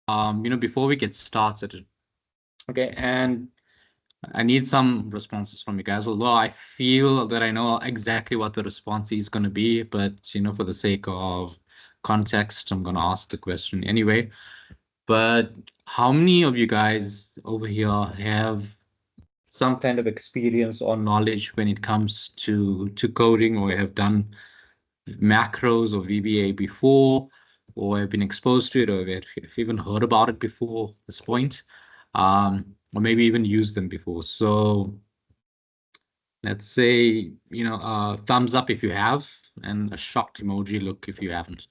before we get started. Okay, and I need some responses from you guys, although I feel that I know exactly what the response is going to be, but for the sake of context, I'm going to ask the question anyway. But how many of you guys over here have some kind of experience or knowledge when it comes to coding, or have done macros or VBA before, or have been exposed to it, or have even heard about it before this point, or maybe even used them before? So let's say, thumbs up if you have, and a shocked emoji look if you haven't.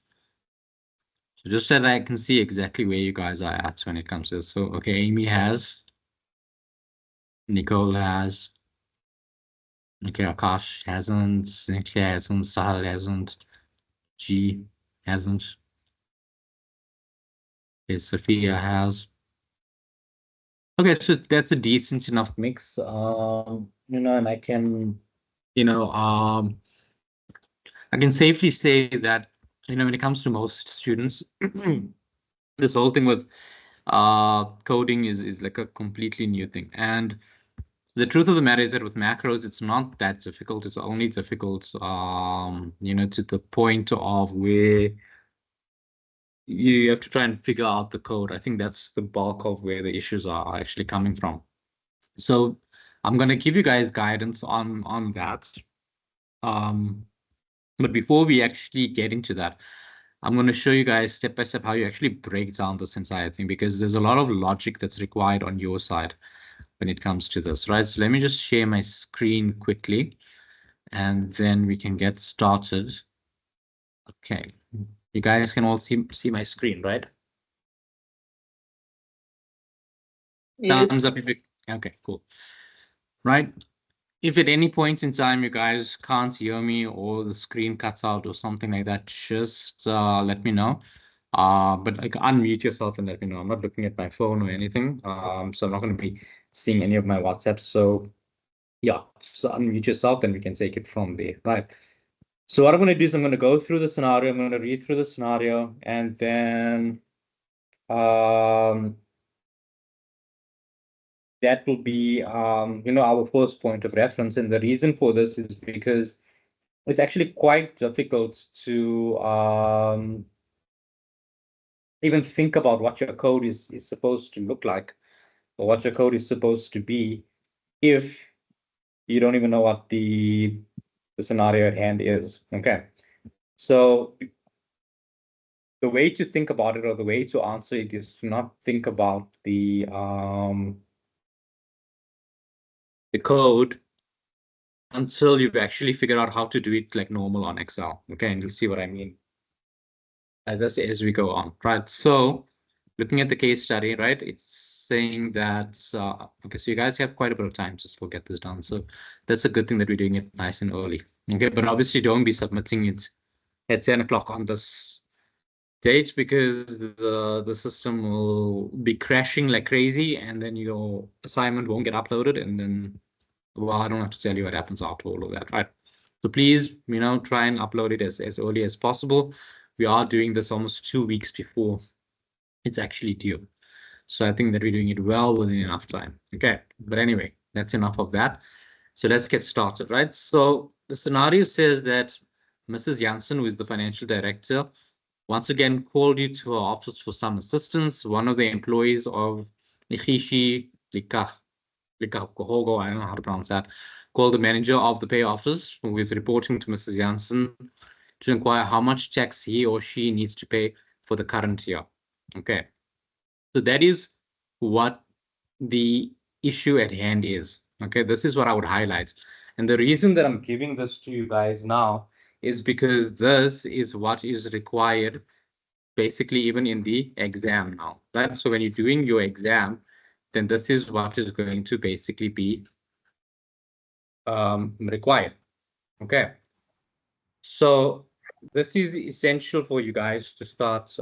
So just so that I can see exactly where you guys are at when it comes to this. So, okay, Amy has, Nicole has, okay, Akash hasn't, Nikia hasn't, Sahal hasn't, G hasn't, okay, Sophia has. Okay, so that's a decent enough mix. And I can, I can safely say that, when it comes to most students, this whole thing with coding is like a completely new thing. And the truth of the matter is that with macros, it's not that difficult. It's only difficult, to the point of where you have to try and figure out the code. I think that's the bulk of where the issues are actually coming from. So I'm going to give you guys guidance on that. But before we actually get into that, I'm going to show you guys step by step how you actually break down this entire thing, because there's a lot of logic that's required on your side when it comes to this, right? So let me just share my screen quickly, and then we can get started. Okay, you guys can all see my screen, right? Yes. Thumbs up if you, okay, cool. Right. If at any point in time you guys can't hear me, or the screen cuts out or something like that, just let me know. But like, unmute yourself and let me know. I'm not looking at my phone or anything, so I'm not going to be seeing any of my WhatsApps. So yeah, just unmute yourself, then we can take it from there, right? So what I'm going to do is I'm going to go through the scenario. I'm going to read through the scenario, and then that will be our first point of reference. And the reason for this is because it's actually quite difficult to even think about what your code is supposed to look like, or what your code is supposed to be, if you don't even know what the scenario at hand is. Okay, so the way to think about it, or the way to answer it, is to not think about the code until you've actually figured out how to do it like normal on Excel. Okay, and you'll see what I mean as we go on, right? So looking at the case study, right, it's saying that, okay, so you guys have quite a bit of time to still get this done. So that's a good thing that we're doing it nice and early. Okay, but obviously don't be submitting it at 10 o'clock on this date, because the system will be crashing like crazy, and then your assignment won't get uploaded, and then, well, I don't have to tell you what happens after all of that, right? So please, try and upload it as early as possible. We are doing this almost 2 weeks before it's actually due. So I think that we're doing it well within enough time. Okay, but anyway, that's enough of that. So let's get started, right? So the scenario says that Mrs. Janssen, who is the financial director, once again called you to her office for some assistance. One of the employees of Nikishi Likahogo, I don't know how to pronounce that, called the manager of the pay office, who is reporting to Mrs. Janssen, to inquire how much tax he or she needs to pay for the current year. Okay, so that is what the issue at hand is. Okay, this is what I would highlight. And the reason that I'm giving this to you guys now is because this is what is required basically even in the exam now, right? So when you're doing your exam, then this is what is going to basically be required. Okay, so this is essential for you guys to start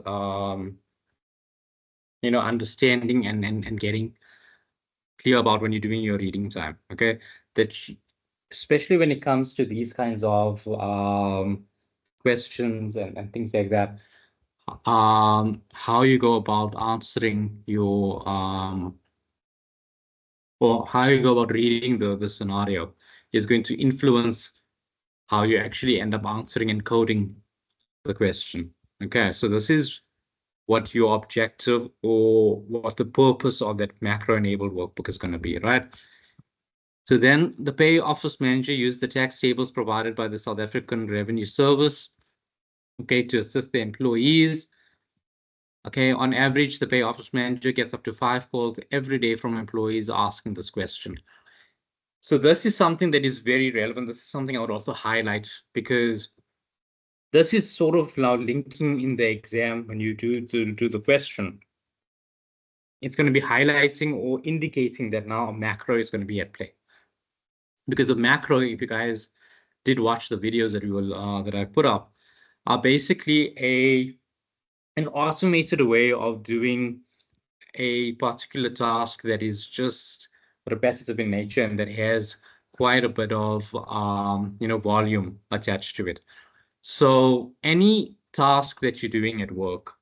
understanding and getting clear about when you're doing your reading time. Okay, that especially when it comes to these kinds of questions and things like that, how you go about answering your or how you go about reading the scenario is going to influence how you actually end up answering and coding the question. Okay, so this is what your objective or what the purpose of that macro-enabled workbook is going to be, right? So then the pay office manager used the tax tables provided by the South African Revenue Service, okay, to assist the employees. Okay, on average, the pay office manager gets up to 5 calls every day from employees asking this question. So this is something that is very relevant. This is something I would also highlight because this is sort of now linking in the exam when you do the question. It's going to be highlighting or indicating that now a macro is going to be at play. Because of macro, if you guys did watch the videos that we will that I put up, are basically an automated way of doing a particular task that is just repetitive in nature and that has quite a bit of volume attached to it. So any task that you're doing at work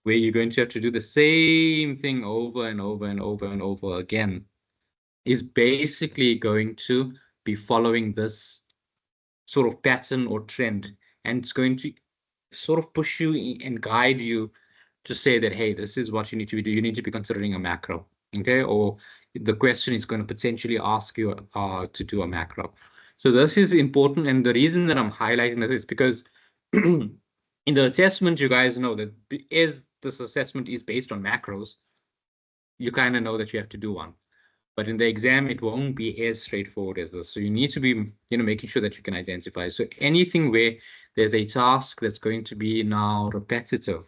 where you're going to have to do the same thing over and over and over and over again is basically going to be following this sort of pattern or trend, and it's going to sort of push you and guide you to say that, hey, this is what you need to be doing. You need to be considering a macro, okay? Or the question is going to potentially ask you to do a macro. So this is important, and the reason that I'm highlighting this is because in the assessment, you guys know that as this assessment is based on macros, you kind of know that you have to do one. But in the exam, it won't be as straightforward as this. So you need to be, making sure that you can identify. So anything where there's a task that's going to be now repetitive,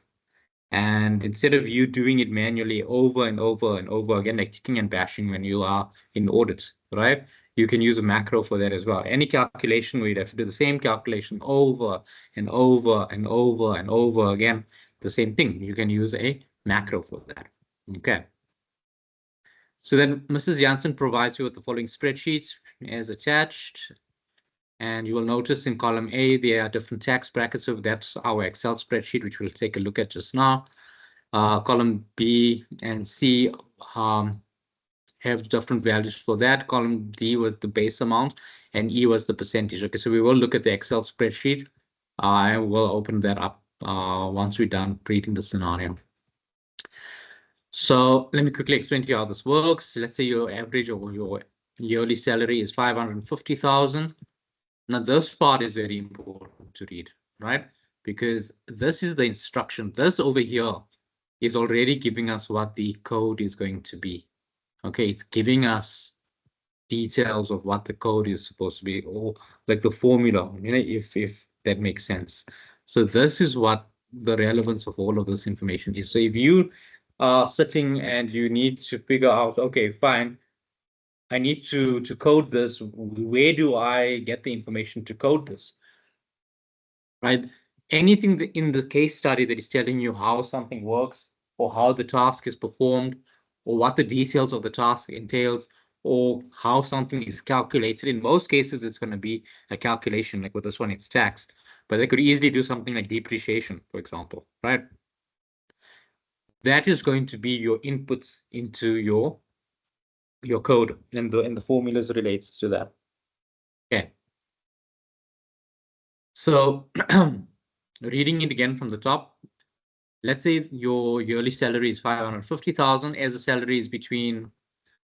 and instead of you doing it manually over and over and over again, like ticking and bashing when you are in audit, right? You can use a macro for that as well. Any calculation where you'd have to do the same calculation over and over and over and over again, the same thing. You can use a macro for that. Okay. So then Mrs. Janssen provides you with the following spreadsheets as attached. And you will notice in column A, there are different tax brackets. So that's our Excel spreadsheet, which we'll take a look at just now. Column B and C have different values for that. Column D was the base amount and E was the percentage. Okay, so we will look at the Excel spreadsheet. I will open that up once we're done reading the scenario. So let me quickly explain to you how this works. Let's say your average or your yearly salary is 550,000. Now this part is very important to read, right? Because this is the instruction. This over here is already giving us what the code is going to be. Okay, it's giving us details of what the code is supposed to be, or like the formula, if that makes sense. So this is what the relevance of all of this information is. So if you are sitting and you need to figure out, okay, fine, I need to code this. Where do I get the information to code this? Right? Anything that in the case study that is telling you how something works or how the task is performed or what the details of the task entails or how something is calculated. In most cases, it's going to be a calculation. Like with this one, it's taxed, but they could easily do something like depreciation, for example, right? That is going to be your inputs into your code, and the formulas relates to that. Okay. So reading it again from the top, let's say your yearly salary is 550,000, as the salary is between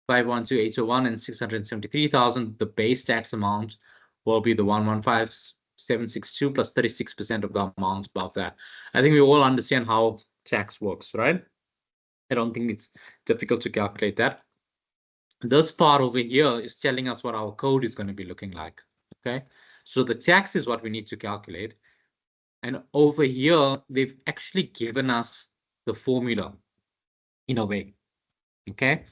512,801 and 673,000, the base tax amount will be the 115,762 plus 36% of the amount above that. I think we all understand how tax works, right? I don't think it's difficult to calculate that. This part over here is telling us what our code is going to be looking like. Okay, so the tax is what we need to calculate. And over here, they've actually given us the formula in a way. Okay,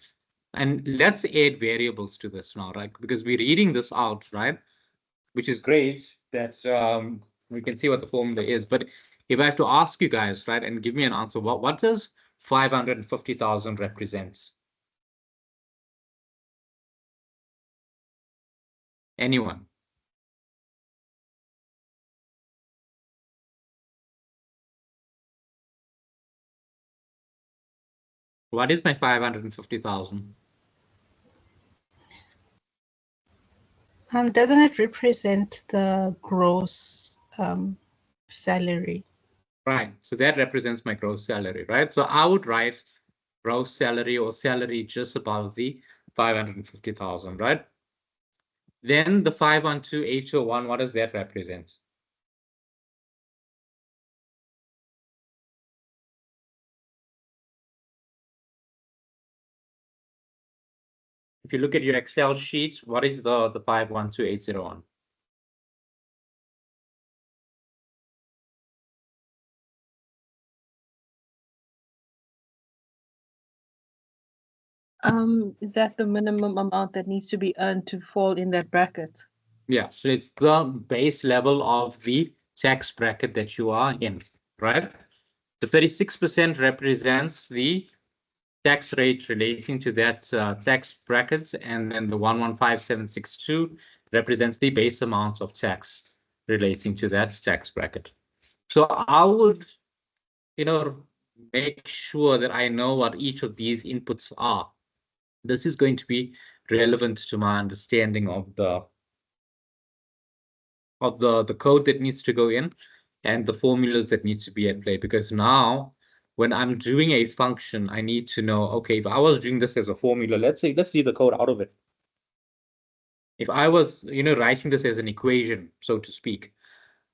and let's add variables to this now, right? Because we're reading this out, right? Which is great that we can see what the formula is. But if I have to ask you guys, right, and give me an answer, what does 550,000 represents? Anyone? What is my 550,000? Doesn't it represent the gross salary? Right. So that represents my gross salary, right? So I would write gross salary or salary just above the 550,000, right? Then the 512,801, what does that represent? If you look at your Excel sheets, what is the 512,801? Is that the minimum amount that needs to be earned to fall in that bracket? Yeah, so it's the base level of the tax bracket that you are in, right? The 36% represents the tax rate relating to that tax brackets, and then the 115762 represents the base amount of tax relating to that tax bracket. So I would, make sure that I know what each of these inputs are. This is going to be relevant to my understanding of the code that needs to go in and the formulas that need to be at play, because now when I'm doing a function, I need to know, okay, if I was doing this as a formula, let's leave the code out of it. If I was, writing this as an equation, so to speak,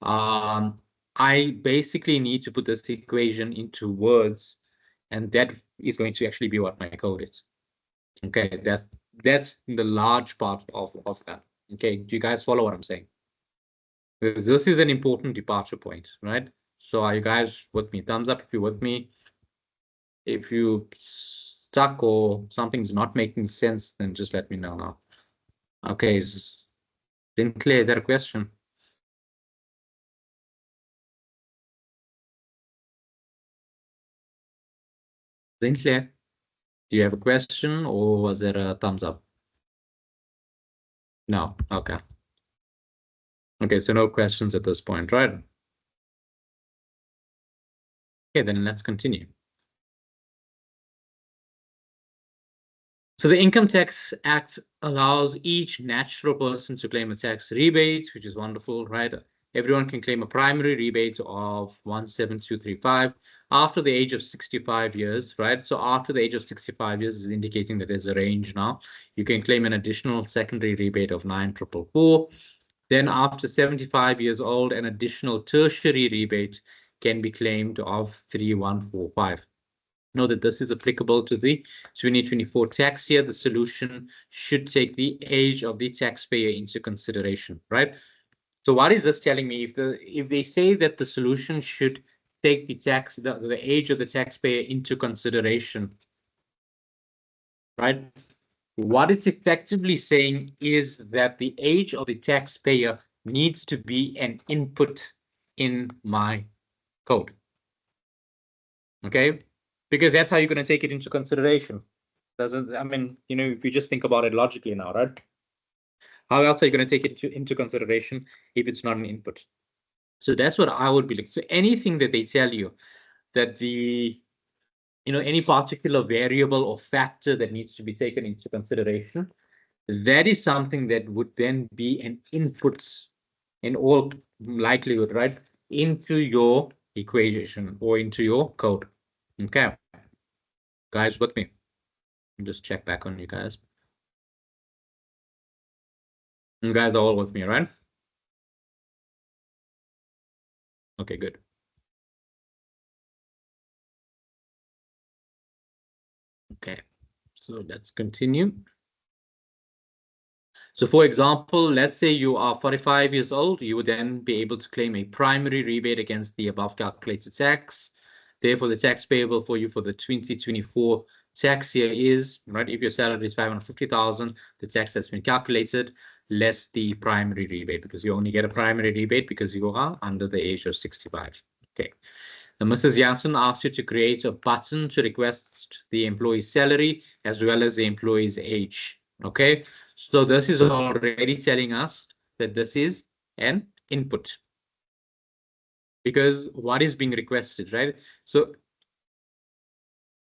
I basically need to put this equation into words, and that is going to actually be what my code is. Okay, that's the large part of that. Okay, do you guys follow what I'm saying? Because this is an important departure point, right? So are you guys with me? Thumbs up if you're with me. If you stuck or something's not making sense, then just let me know now. Okay, Sinclair, is that a question? Sinclair, do you have a question or was it a thumbs up? No, okay. Okay, so no questions at this point, right? Okay, then let's continue. So the Income Tax Act allows each natural person to claim a tax rebate, which is wonderful, right? Everyone can claim a primary rebate of 17235 after the age of 65 years, right? So after the age of 65 years is indicating that there's a range now. You can claim an additional secondary rebate of 9444. Then after 75 years old, an additional tertiary rebate can be claimed of 3145. Know that this is applicable to the 2024 tax year. The solution should take the age of the taxpayer into consideration, right? So what is this telling me? If they say that the solution should take the age of the taxpayer into consideration, right? What it's effectively saying is that the age of the taxpayer needs to be an input in my code. Okay, because that's how you're going to take it into consideration. I mean, if you just think about it logically now, right? How else are you going to take it into consideration if it's not an input? So that's what I would be like. So anything that they tell you that any particular variable or factor that needs to be taken into consideration, that is something that would then be an input in all likelihood, right, into your equation or into your code. Okay, guys, with me? Just check back on you guys. You guys are all with me, right? Okay, good. Okay, so let's continue. So for example, let's say you are 45 years old, you would then be able to claim a primary rebate against the above calculated tax. Therefore, the tax payable for you for the 2024 tax year is, right, if your salary is 550,000, the tax that's been calculated, less the primary rebate, because you only get a primary rebate because you are under the age of 65. Okay. Now, Mrs. Janssen asked you to create a button to request the employee's salary as well as the employee's age. Okay. So this is already telling us that this is an input, because what is being requested, right? So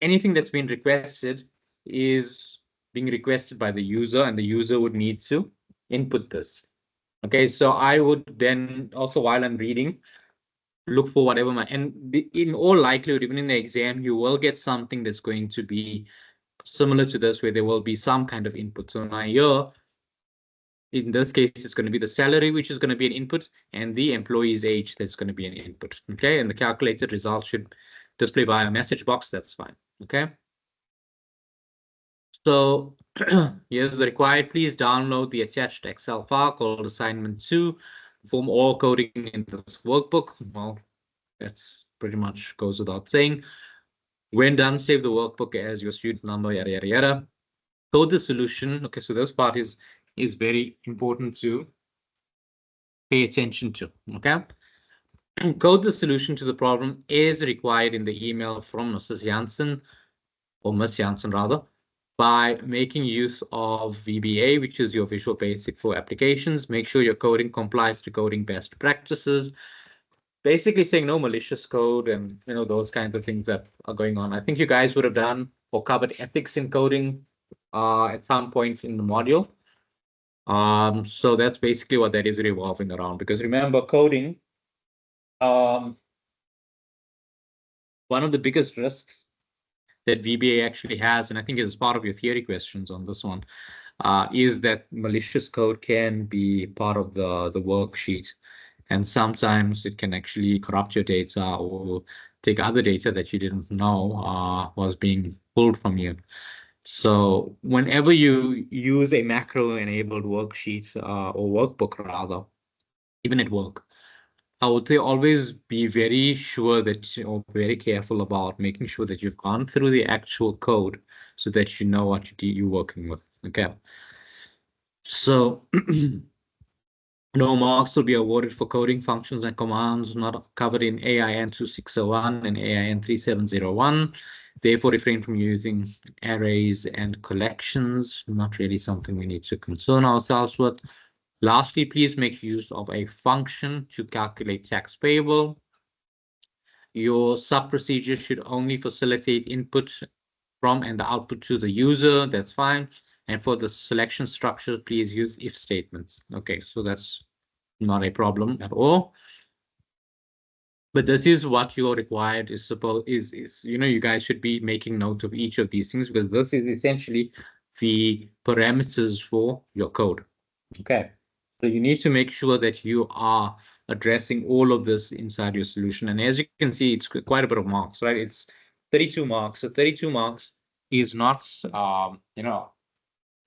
anything that's been requested is being requested by the user, and the user would need to input this. Okay, so I would then also, while I'm reading, look for whatever in all likelihood, even in the exam, you will get something that's going to be similar to this, where there will be some kind of input. So now here, in this case, it's going to be the salary, which is going to be an input, and the employee's age, that's going to be an input. Okay, and the calculated result should display via a message box. That's fine. Okay. So here's the required. Please download the attached Excel file called assignment 2. Perform all coding in this workbook. Well, that's pretty much goes without saying. When done, save the workbook as your student number, yada, yada, yada. Code the solution. Okay, so this part is very important to pay attention to. Okay. Code the solution to the problem is required in the email from Mrs. Janssen, or Miss Janssen rather, by making use of VBA, which is your Visual Basic for applications. Make sure your coding complies to coding best practices. Basically saying no malicious code and those kinds of things that are going on. I think you guys would have done or covered ethics in coding at some point in the module. So that's basically what that is revolving around. Because remember, coding, one of the biggest risks that VBA actually has, and I think it's part of your theory questions on this one, is that malicious code can be part of the worksheet. And sometimes it can actually corrupt your data or take other data that you didn't know was being pulled from you. So whenever you use a macro-enabled worksheet or workbook rather, even at work, I would say always be very sure that you're very careful about making sure that you've gone through the actual code so that you know what you're working with. Okay. So no marks will be awarded for coding functions and commands not covered in AIN2601 and AIN3701. Therefore, refrain from using arrays and collections. Not really something we need to concern ourselves with. Lastly, please make use of a function to calculate tax payable. Your sub-procedure should only facilitate input from and the output to the user. That's fine. And for the selection structure, please use if statements. Okay, so that's not a problem at all. But this is what you're required is you guys should be making note of each of these things, because this is essentially the parameters for your code. Okay. So you need to make sure that you are addressing all of this inside your solution. And as you can see, it's quite a bit of marks, right? It's 32 marks. So 32 marks is not, an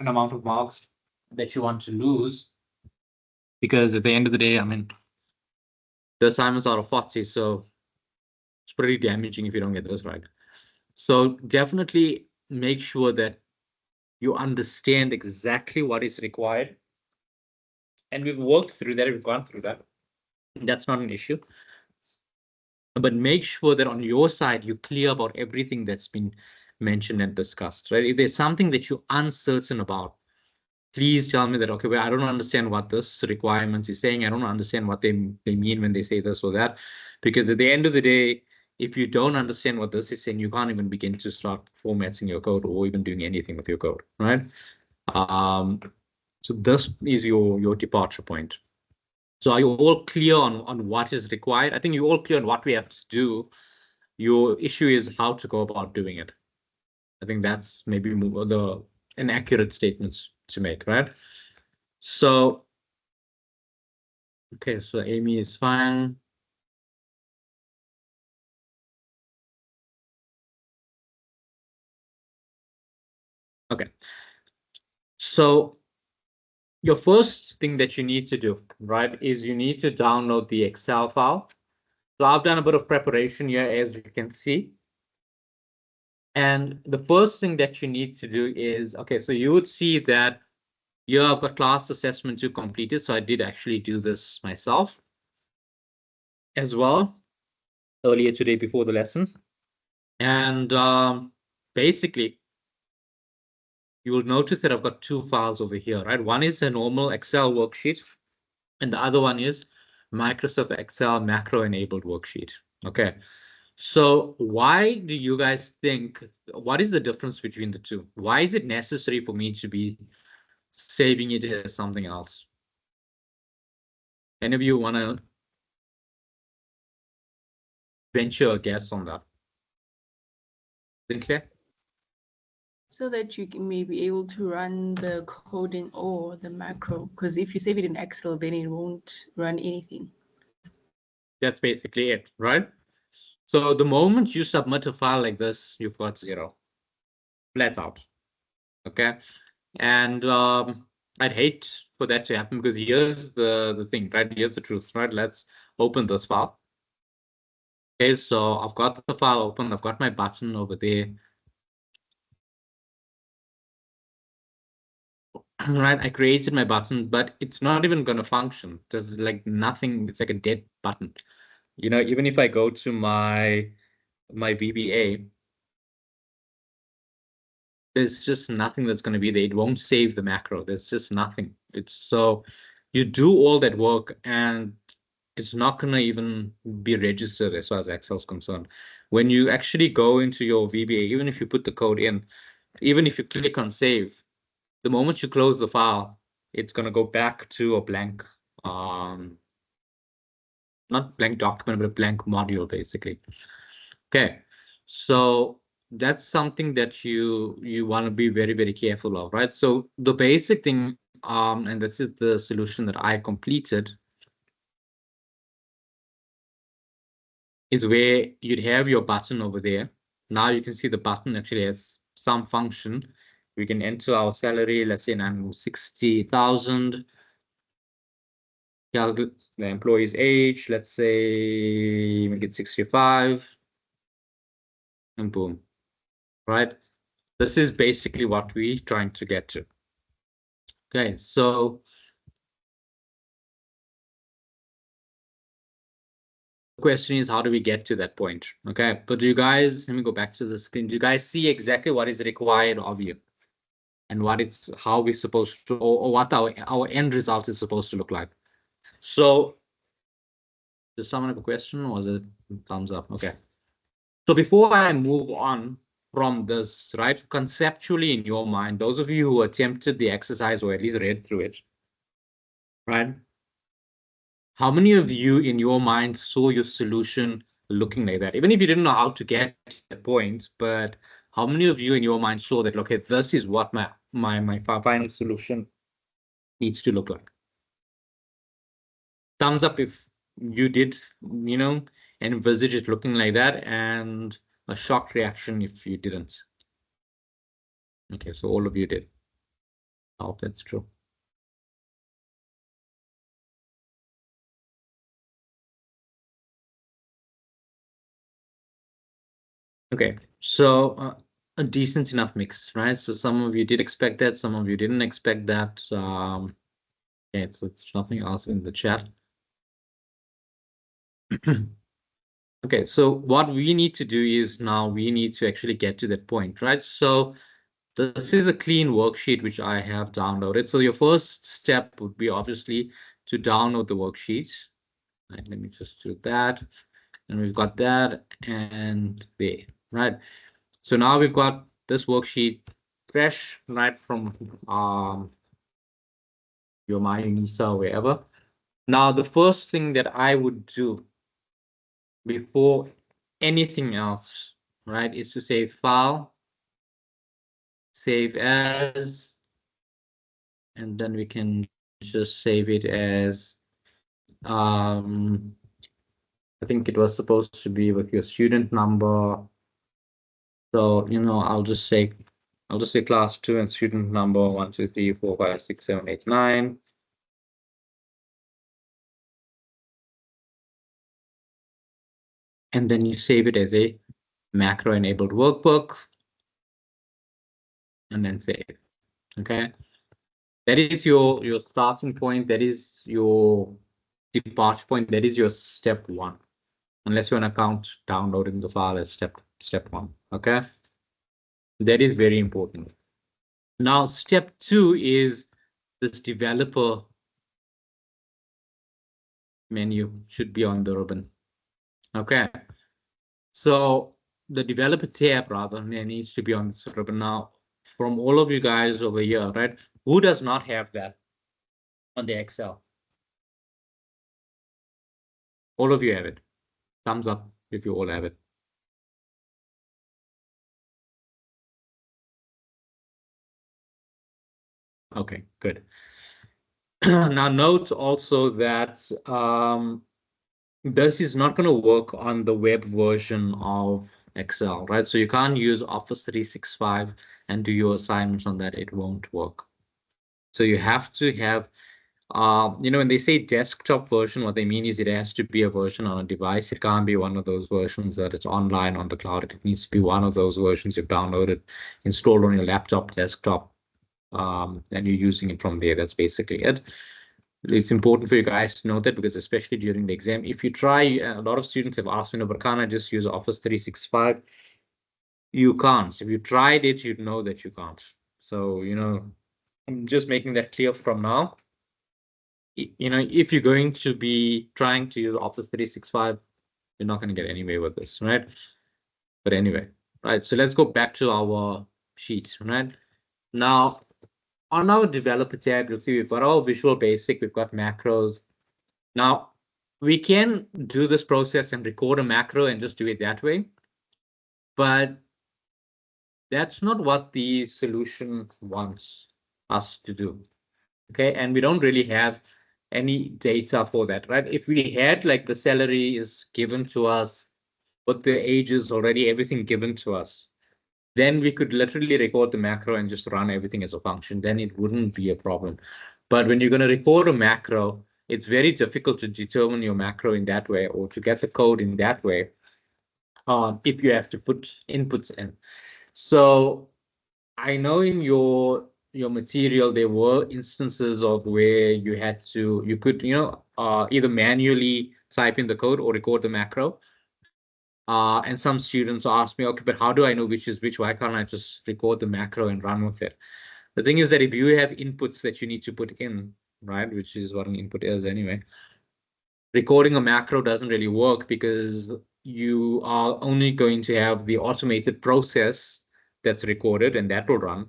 amount of marks that you want to lose, because at the end of the day, I mean, the assignments are of 40, so it's pretty damaging if you don't get this right. So definitely make sure that you understand exactly what is required. And we've worked through that, we've gone through that. That's not an issue. But make sure that on your side, you're clear about everything that's been mentioned and discussed, right? If there's something that you're uncertain about, please tell me that, okay, well, I don't understand what this requirement is saying. I don't understand what they mean when they say this or that. Because at the end of the day, if you don't understand what this is saying, you can't even begin to start formatting your code or even doing anything with your code, right? So this is your departure point. So are you all clear on what is required? I think you're all clear on what we have to do. Your issue is how to go about doing it. I think that's maybe an accurate statement to make, right? So, okay, so Amy is fine. Okay. So your first thing that you need to do, right, is you need to download the Excel file. So I've done a bit of preparation here, as you can see. And the first thing that you need to do is, okay, so you would see that here I've got class assessment 2 completed. So I did actually do this myself as well earlier today before the lesson. And basically, you will notice that I've got two files over here, right? One is a normal Excel worksheet, and the other one is Microsoft Excel macro-enabled worksheet. Okay, So why do you guys think, what is the difference between the two? Why is it necessary for me to be saving it as something else? Any of you want to venture a guess on that? Sinclair? So that you may be able to run the coding or the macro. Because if you save it in Excel, then it won't run anything. That's basically it, right? So the moment you submit a file like this, you've got 0. Flat out. Okay. And I'd hate for that to happen, because here's the thing, right? Here's the truth, right? Let's open this file. Okay, so I've got the file open, I've got my button over there. Right, I created my button, but it's not even going to function. There's like nothing, it's like a dead button. You know, even if I go to my VBA, there's just nothing that's going to be there. It won't save the macro. There's just nothing. It's so you do all that work and it's not going to even be registered as far as Excel is concerned. When you actually go into your VBA, even if you put the code in, even if you click on save, the moment you close the file, it's going to go back to a blank, not blank document, but a blank module, basically. Okay, so that's something that you want to be very, very careful of, right? So the basic thing, and this is the solution that I completed, is where you'd have your button over there. Now you can see the button actually has some function. We can enter our salary, let's say 60,000. Calculate the employee's age, let's say make it 65, and boom, right? This is basically what we're trying to get to. Okay, so the question is, how do we get to that point? Okay, but do you guys, let me go back to the screen. Do you guys see exactly what is required of you and what it's, how we're supposed to, or what our end result is supposed to look like? So does someone have a question, or was it thumbs up? Okay. So before I move on from this, right, conceptually in your mind, those of you who attempted the exercise or at least read through it, right? How many of you in your mind saw your solution looking like that? Even if you didn't know how to get to that point, but how many of you in your mind saw that, okay, this is what my final solution needs to look like? Thumbs up if you did, you know, envisage it looking like that, and a shocked reaction if you didn't. Okay, so all of you did. I hope that's true. Okay, so a decent enough mix, right? So some of you did expect that, some of you didn't expect that. Okay, so it's nothing else in the chat. Okay, so what we need to do is now we need to actually get to that point, right? So this is a clean worksheet which I have downloaded. So your first step would be obviously to download the worksheet. Right, let me just do that. And we've got that and there, right? So now we've got this worksheet fresh, right, from your MyUnisa or wherever. Now, the first thing that I would do before anything else, right, is to say file, save as, and then we can just save it as, I think it was supposed to be with your student number. So, you know, I'll just say class 2 and student number 1, 2, 3, 4, 5, 6, 7, 8, 9. And then you save it as a macro enabled workbook and then save. Okay. That is your starting point. That is your departure point. That is your step 1. Unless you want to count downloading the file as step 1. Okay. That is very important. Now, step 2 is this developer menu should be on the ribbon. Okay. So the developer tab rather needs to be on the server. But now, from all of you guys over here, right? Who does not have that on the Excel? All of you have it. Thumbs up if you all have it. Okay, good. Now note also that this is not going to work on the web version of Excel, right? So you can't use Office 365 and do your assignments on that. It won't work. So you have to have, when they say desktop version, what they mean is it has to be a version on a device. It can't be one of those versions that it's online on the cloud. It needs to be one of those versions you've downloaded, installed on your laptop, desktop, and you're using it from there. That's basically it. It's important for you guys to know that, because especially during the exam, if you try, a lot of students have asked me, but can't I just use Office 365? You can't. If you tried it, you'd know that you can't. So, I'm just making that clear from now. If you're going to be trying to use Office 365, you're not going to get anywhere with this, right? But anyway, right. So let's go back to our sheet, right? Now, on our developer tab, you'll see we've got our Visual Basic, we've got macros. Now, we can do this process and record a macro and just do it that way, but that's not what the solution wants us to do. Okay, and we don't really have any data for that, right? If we had like the salary is given to us, what the age is already, everything given to us, then we could literally record the macro and just run everything as a function. Then it wouldn't be a problem. But when you're going to record a macro, it's very difficult to determine your macro in that way, or to get the code in that way, if you have to put inputs in. So I know in your material there were instances of where you could either manually type in the code or record the macro. And some students ask me, okay, but how do I know which is which? Why can't I just record the macro and run with it? The thing is that if you have inputs that you need to put in, right, which is what an input is anyway, recording a macro doesn't really work, because you are only going to have the automated process that's recorded and that will run.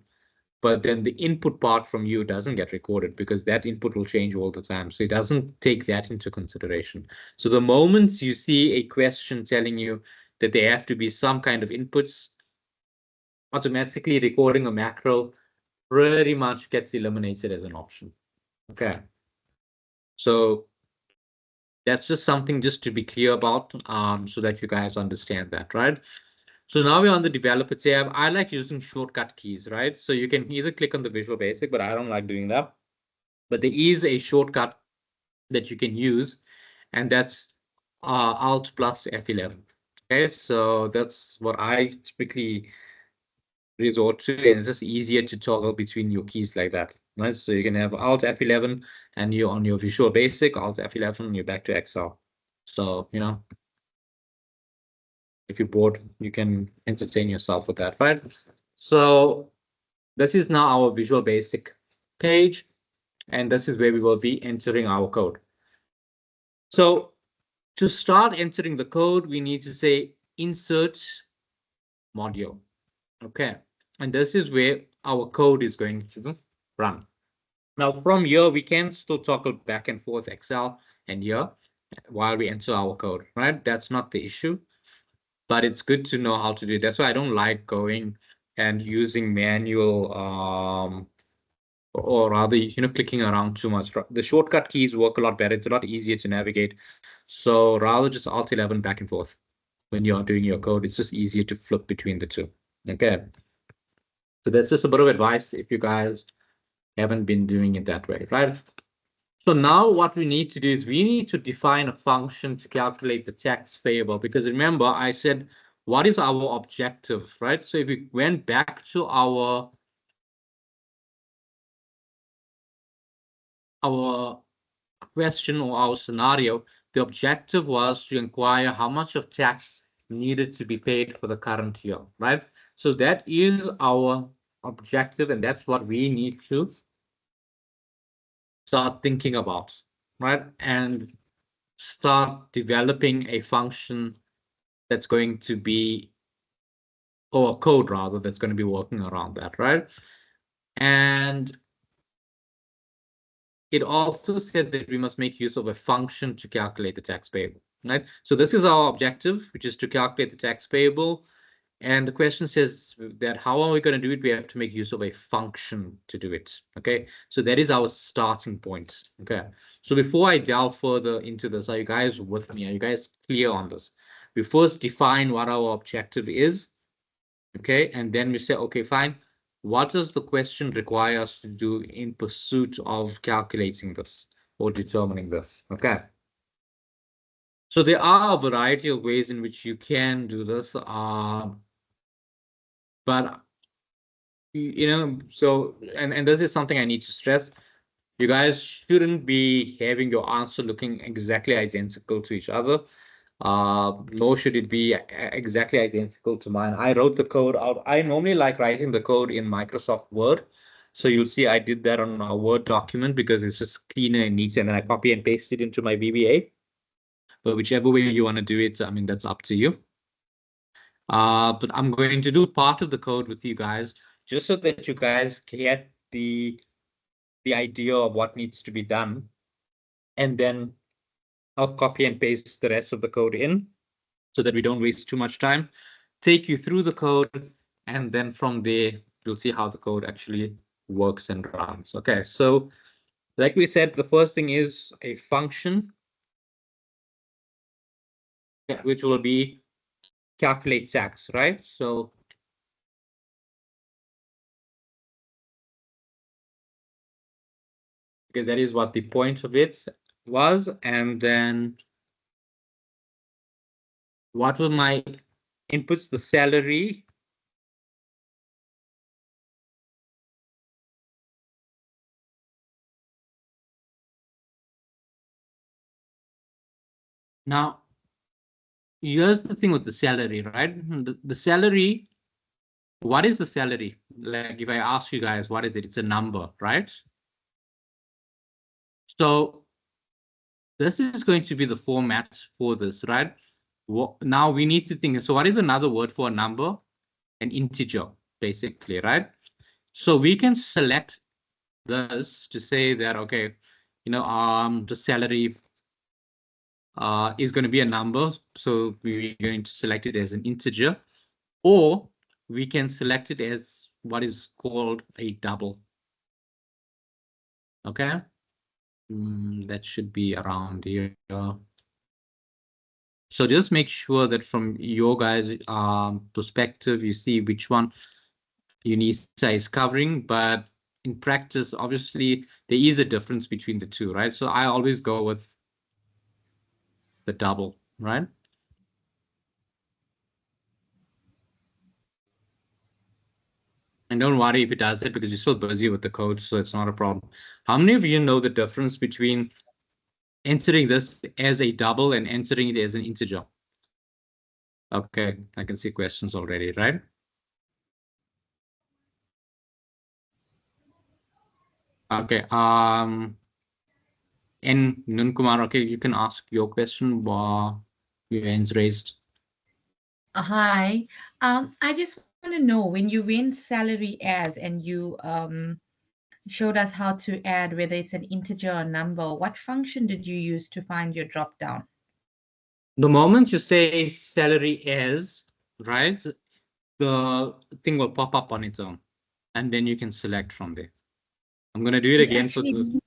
But then the input part from you doesn't get recorded, because that input will change all the time. So it doesn't take that into consideration. So the moment you see a question telling you that there have to be some kind of inputs, automatically recording a macro pretty much gets eliminated as an option. Okay. So that's just something just to be clear about, so that you guys understand that, right? So now we're on the developer tab. I like using shortcut keys, right? So you can either click on the Visual Basic, but I don't like doing that. But there is a shortcut that you can use, and that's Alt plus F11. Okay, so that's what I typically resort to, and it's just easier to toggle between your keys like that, right? So you can have Alt F11 and you're on your Visual Basic, Alt F11, you're back to Excel. So, if you're bored, you can entertain yourself with that, right? So this is now our Visual Basic page, and this is where we will be entering our code. So to start entering the code, we need to say insert module. Okay, and this is where our code is going to run. Now from here, we can still toggle back and forth Excel and here while we enter our code, right? That's not the issue, but it's good to know how to do it. That's why I don't like going and using manual, or rather, clicking around too much. The shortcut keys work a lot better. It's a lot easier to navigate. So rather just Alt 11 back and forth when you're doing your code. It's just easier to flip between the two. Okay. So that's just a bit of advice if you guys haven't been doing it that way, right? So now what we need to do is we need to define a function to calculate the tax payable, because remember I said, what is our objective, right? So if we went back to our question or our scenario, the objective was to inquire how much of tax needed to be paid for the current year, right? So that is our objective, and that's what we need to start thinking about, right? And start developing a function that's going to be, or a code rather, that's going to be working around that, right? And it also said that we must make use of a function to calculate the tax payable, right? So this is our objective, which is to calculate the tax payable. And the question says that how are we going to do it? We have to make use of a function to do it. Okay, so that is our starting point. Okay, so before I delve further into this, are you guys with me? Are you guys clear on this? We first define what our objective is. Okay, and then we say, okay, fine. What does the question require us to do in pursuit of calculating this or determining this? Okay. So there are a variety of ways in which you can do this. But so and this is something I need to stress. You guys shouldn't be having your answer looking exactly identical to each other. Nor should it be exactly identical to mine. I wrote the code out. I normally like writing the code in Microsoft Word. So you'll see I did that on a Word document because it's just cleaner and neater, and then I copy and paste it into my VBA. But whichever way you want to do it, I mean, that's up to you. But I'm going to do part of the code with you guys just so that you guys get the idea of what needs to be done. And then I'll copy and paste the rest of the code in so that we don't waste too much time, take you through the code, and then from there, you'll see how the code actually works and runs. Okay, so like we said, the first thing is a function, which will be calculate tax, right? So because that is what the point of it was. And then what were my inputs? The salary. Now, here's the thing with the salary, right? The salary, what is the salary? Like if I ask you guys, what is it? It's a number, right? So this is going to be the format for this, right? Now we need to think, so what is another word for a number? An integer, basically, right? So we can select this to say that, okay, the salary is going to be a number. So we're going to select it as an integer, or we can select it as what is called a double. Okay. That should be around here. So just make sure that from your guys' perspective, you see which one UNISA is covering. But in practice, obviously, there is a difference between the two, right? So I always go with the double, right? And don't worry if it does it because you're still busy with the code, so it's not a problem. How many of you know the difference between entering this as a double and entering it as an integer? Okay, I can see questions already, right? Okay, and Nunkumar, okay, you can ask your question while your hand's raised. Hi. I just want to know when you went salary as and you showed us how to add whether it's an integer or number, what function did you use to find your drop down? The moment you say salary as, right, the thing will pop up on its own, and then you can select from there. I'm going to do it again for the.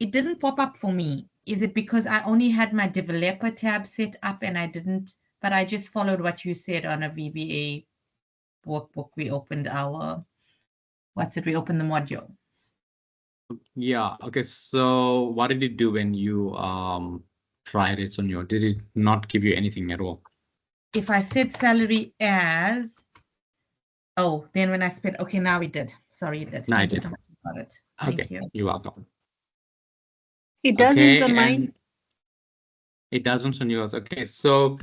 It didn't pop up for me. Is it because I only had my developer tab set up and I didn't, but I just followed what you said on a VBA workbook. We opened we opened the module. Yeah, okay, so what did it do when you tried it on your, did it not give you anything at all? If I said salary as, oh, then when I spent, okay, now it did. Sorry, it did. No, Thank it you did. so much about it. Okay, Thank you. you're welcome. It doesn't Okay, on mine. and it doesn't on yours. Okay, so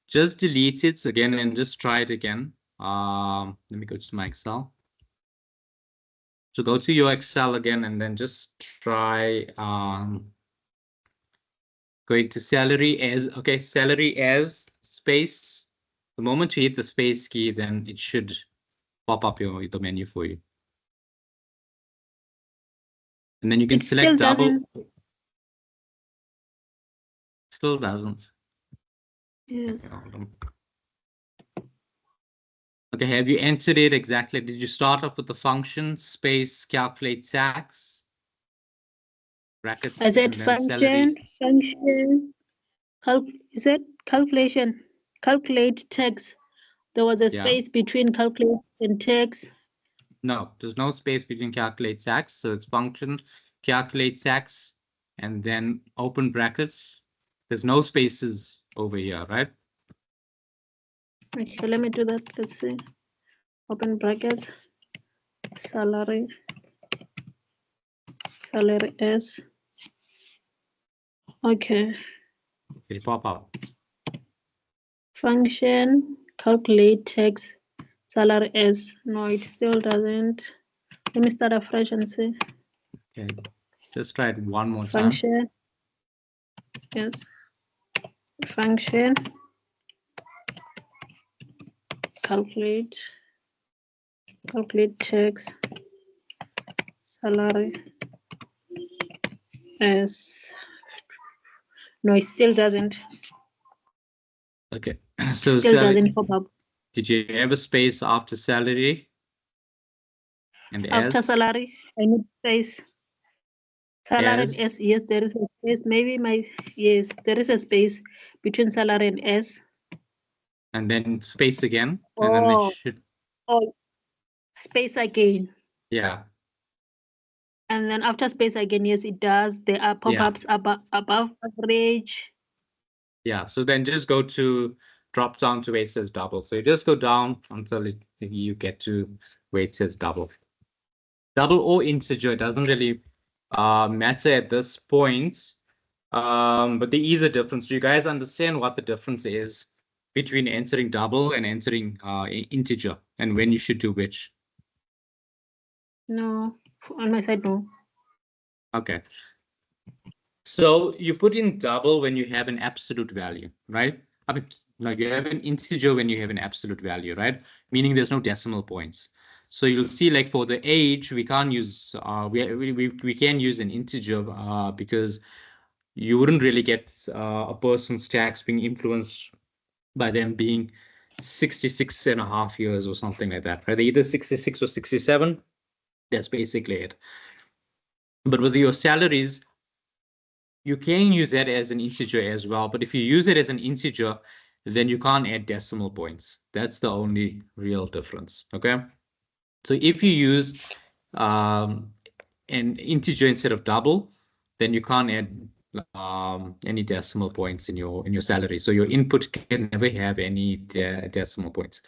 just delete it again and just try it again. Let me go to my Excel. So go to your Excel again and then just try going to salary as, okay, salary as space, the moment you hit the space key, then it should pop up the menu for you. And then you can It still select double. doesn't. Still doesn't. Yeah. Okay, hold on. Okay, have you entered it exactly? Did you start off with the function space calculate tax? Brackets I said and then salary. function, is it calculation, calculate text. There was a Yeah. space between calculate and text. No, there's no space between calculate tax. So it's function calculate tax and then open brackets. There's no spaces over here, right? Okay, let me do that. Let's see. Open brackets, salary S. Okay, It'll pop up. function calculate text salary S. No, it still doesn't. Let me start afresh and see. Okay, just try it one more time. Function, yes. Function calculate text salary S. No, it still doesn't. Okay, so Still doesn't pop up. did you have a space after salary? And After S? salary, I need space. Salary and S? S, yes, there is a space. Yes, there is a space between salary and S. And then space again, and then it should, Oh, space again. yeah. And then after space again, yes, it does. There are pop-ups above average. Yeah, so then just go to drop down to where it says double. So you just go down until you get to where it says double. Double or integer, it doesn't really matter at this point. But there is a difference. Do you guys understand what the difference is between entering double and entering integer, and when you should do which? No, on my side, no. Okay. So you put in double when you have an absolute value, right? I mean, like you have an integer when you have an absolute value, right? Meaning there's no decimal points. So you'll see, like for the age, we can't use we can use an integer because you wouldn't really get a person's tax being influenced by them being 66.5 years or something like that, right? They're either 66 or 67. That's basically it. But with your salaries, you can use that as an integer as well. But if you use it as an integer, then you can't add decimal points. That's the only real difference. Okay. So if you use an integer instead of double, then you can't add any decimal points in your salary. So your input can never have any decimal points.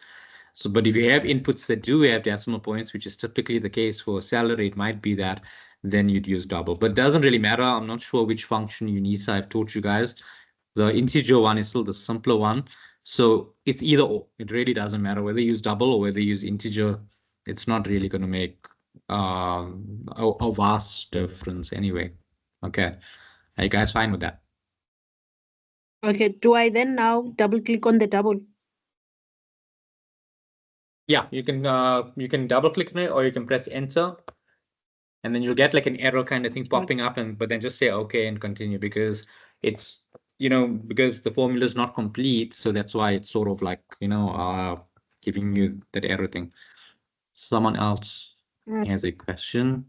So, but if you have inputs that do have decimal points, which is typically the case for salary, it might be that, then you'd use double. But it doesn't really matter. I'm not sure which function you need. So I've taught you guys. The integer one is still the simpler one. So it's either or. It really doesn't matter whether you use double or whether you use integer. It's not really going to make a vast difference anyway. Okay. Are you guys fine with that? Okay, do I then now double click on the double? Yeah, you can double click on it, or you can press enter, and then you'll get like an arrow kind of thing popping up, but then just say okay and continue, because it's, because the formula is not complete, so that's why it's sort of like, giving you that arrow thing. Someone else has a question.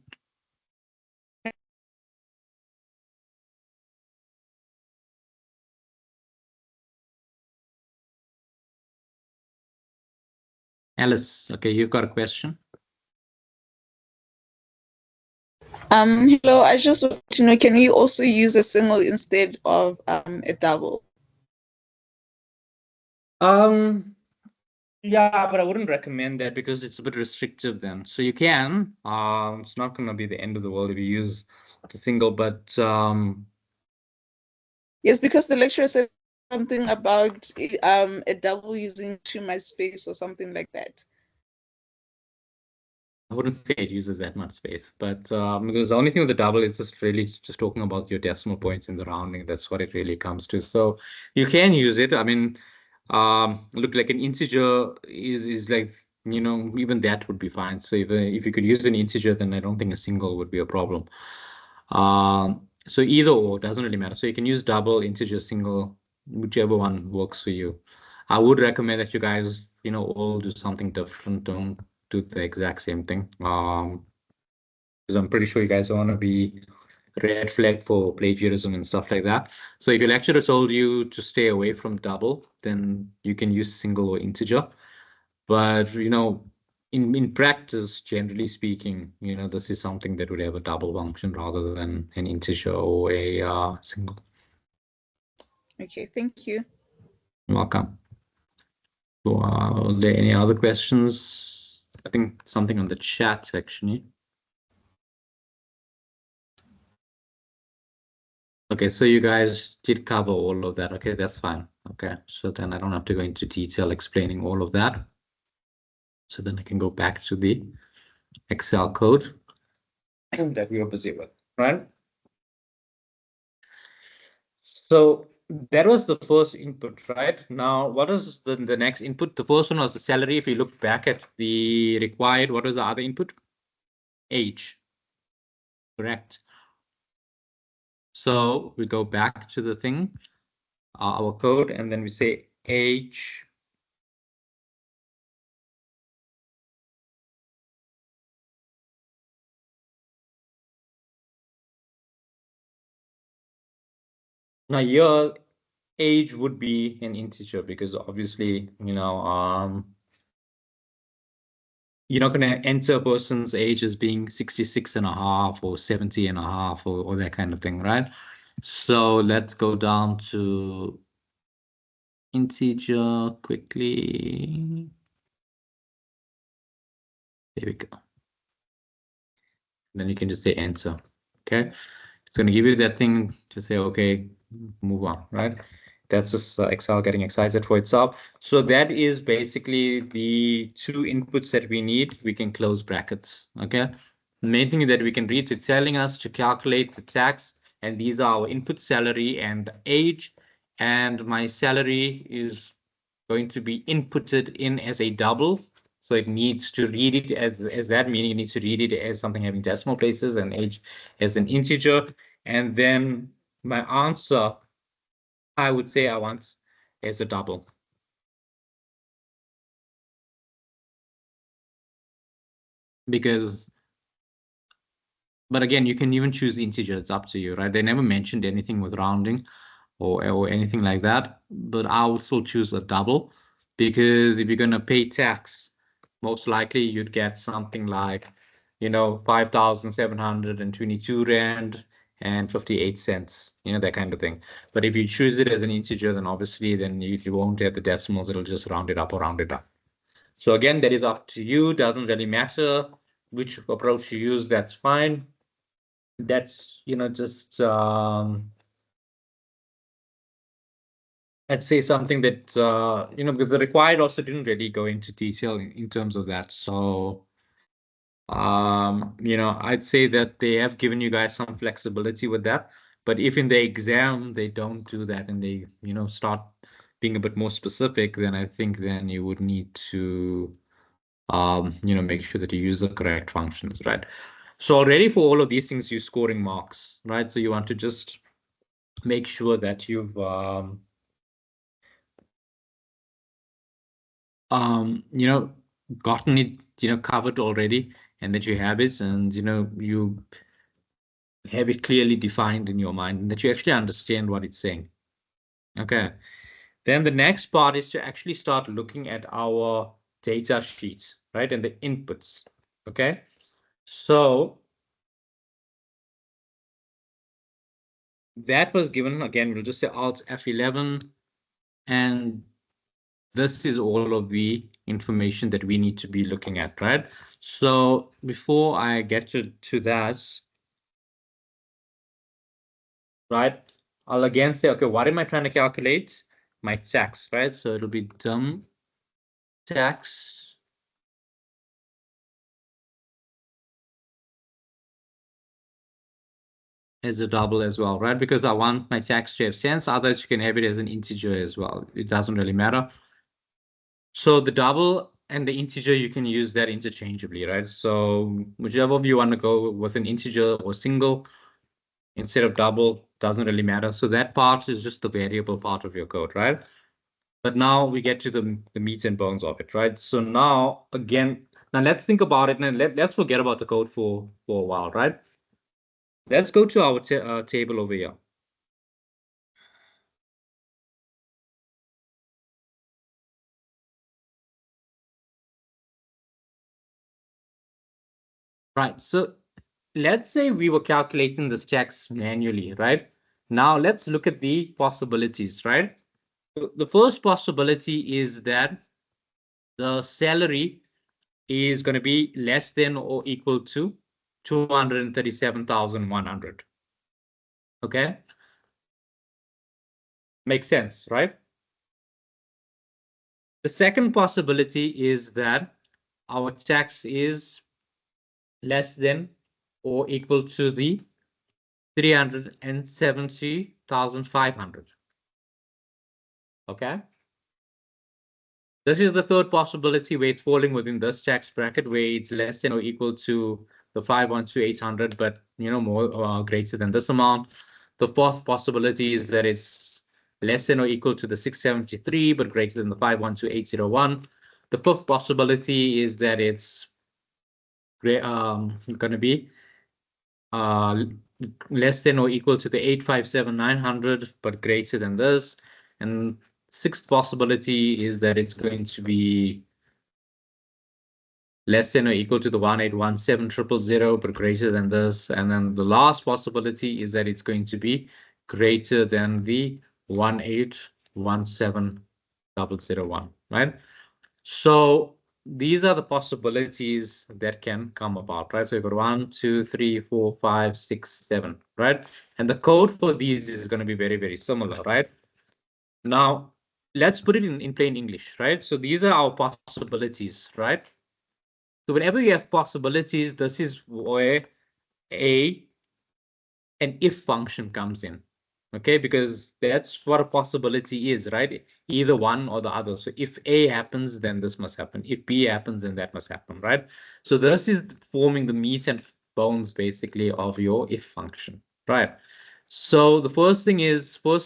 Alice, okay, you've got a question. Hello, I just want to know, can we also use a single instead of a double? Yeah, but I wouldn't recommend that because it's a bit restrictive then. So you can, it's not going to be the end of the world if you use the single, but Yes, because the lecturer said something about a double using too much space or something like that. I wouldn't say it uses that much space, but because the only thing with the double is just really just talking about your decimal points in the rounding. That's what it really comes to. So you can use it. I mean, look, like an integer is like, even that would be fine. So if you could use an integer, then I don't think a single would be a problem. So either or, doesn't really matter. So you can use double, integer, single, whichever one works for you. I would recommend that you guys, all do something different. Don't do the exact same thing. Because I'm pretty sure you guys want to be red flag for plagiarism and stuff like that. So if your lecturer told you to stay away from double, then you can use single or integer. But, in practice, generally speaking, this is something that would have a double function rather than an integer or a single. Okay, thank you. You're welcome. So, are there any other questions? I think something on the chat, actually. Okay, so you guys did cover all of that. Okay, that's fine. Okay, so then I don't have to go into detail explaining all of that. So then I can go back to the Excel code that we were busy with, right? So that was the first input, right? Now, what is the next input? The first one was the salary. If you look back at the required, what was the other input? Age, correct? So we go back to the thing, our code, and then we say age. Now your age would be an integer because obviously, you're not going to enter a person's age as being 66 and a half or 70 and a half or that kind of thing, right? So let's go down to integer quickly. There we go. Then you can just say enter. Okay. It's going to give you that thing to say, okay, move on, right? That's just Excel getting excited for itself. So that is basically the two inputs that we need. We can close brackets, okay? The main thing that we can read, so it's telling us to calculate the tax, and these are our input salary and age, and my salary is going to be inputted in as a double. So it needs to read it as that, meaning it needs to read it as something having decimal places and age as an integer. And then my answer, I would say I want as a double. But again, you can even choose integer. It's up to you, right? They never mentioned anything with rounding or anything like that. But I would still choose a double because if you're going to pay tax, most likely you'd get something like, 5,722 Rand and 58 cents, that kind of thing. But if you choose it as an integer, then obviously then you won't have the decimals. It'll just round it up or round it up. So again, that is up to you. Doesn't really matter which approach you use. That's fine. That's, just, I'd say something that, because the required also didn't really go into detail in terms of that. So, I'd say that they have given you guys some flexibility with that. But if in the exam they don't do that and they, start being a bit more specific, then I think then you would need to, make sure that you use the correct functions, right? So already for all of these things, you're scoring marks, right? So you want to just make sure that you've, gotten it, covered already, and that you have it, and you have it clearly defined in your mind, and that you actually understand what it's saying. Okay. Then the next part is to actually start looking at our data sheets, right, and the inputs. Okay. So that was given again. We'll just say Alt F11, and this is all of the information that we need to be looking at, right? So before I get to that, right, I'll again say, okay, what am I trying to calculate? My tax, right? So it'll be dumb tax. as a double as well, right? Because I want my tax to have sense. Otherwise, you can have it as an integer as well. It doesn't really matter. So the double and the integer, you can use that interchangeably, right? So whichever of you want to go with an integer or single instead of double, doesn't really matter. So that part is just the variable part of your code, right? But now we get to the meat and bones of it, right? So now, again, now let's think about it and let's forget about the code for a while, right? Let's go to our table over here. Right, so let's say we were calculating this tax manually, right? Now let's look at the possibilities, right? The first possibility is that the salary is going to be less than or equal to 237,100. Okay? Makes sense, right? The second possibility is that our tax is less than or equal to the 370,500. Okay? This is the third possibility where it's falling within this tax bracket where it's less than or equal to the 512,800, but more greater than this amount. The fourth possibility is that it's less than or equal to the 673, but greater than the 512,801. The fifth possibility is that it's going to be less than or equal to the 857,900, but greater than this. And sixth possibility is that it's going to be less than or equal to the 1817000, but greater than this. And then the last possibility is that it's going to be greater than the 1817001, right? So these are the possibilities that can come about, right? So we've got 1, 2, 3, 4, 5, 6, 7, right? And the code for these is going to be very, very similar, right? Now, let's put it in plain English, right? So these are our possibilities, right? So whenever you have possibilities, this is where an if function comes in. Okay, because that's what a possibility is, right? Either one or the other. So if A happens, then this must happen. If B happens, then that must happen, right? So this is forming the meat and bones, basically, of your if function, right? So the first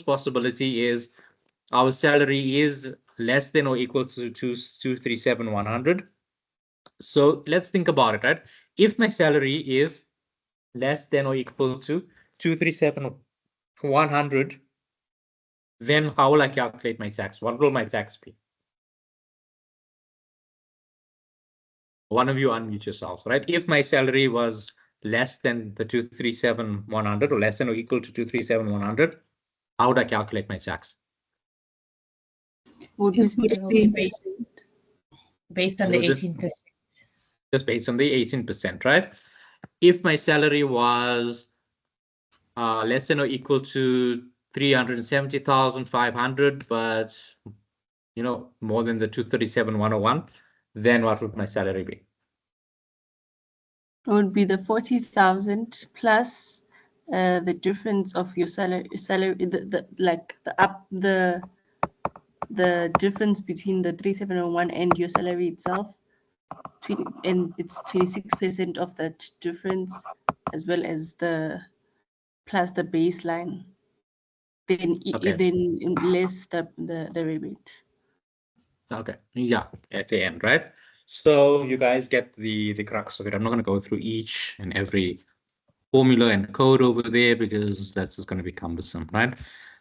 possibility is our salary is less than or equal to 237,100. So let's think about it, right? If my salary is less than or equal to 237,100, then how will I calculate my tax? What will my tax be? One of you unmute yourselves, right? If my salary was less than the 237,100 or less than or equal to 237,100, how would I calculate my tax? Would be 18%. Based on It the will 18%. just based on the 18%, right? If my salary was less than or equal to 370,500, but more than the 237,101, then what would my salary be? It would be the 40,000 plus the difference of your salary, the difference between the 3701 and your salary itself, and it's 26% of that difference, as well as the plus the baseline. Then Okay. then less the rebate. Okay, yeah, at the end, right? So you guys get the crux of it. I'm not going to go through each and every formula and code over there because that's just going to be cumbersome, right?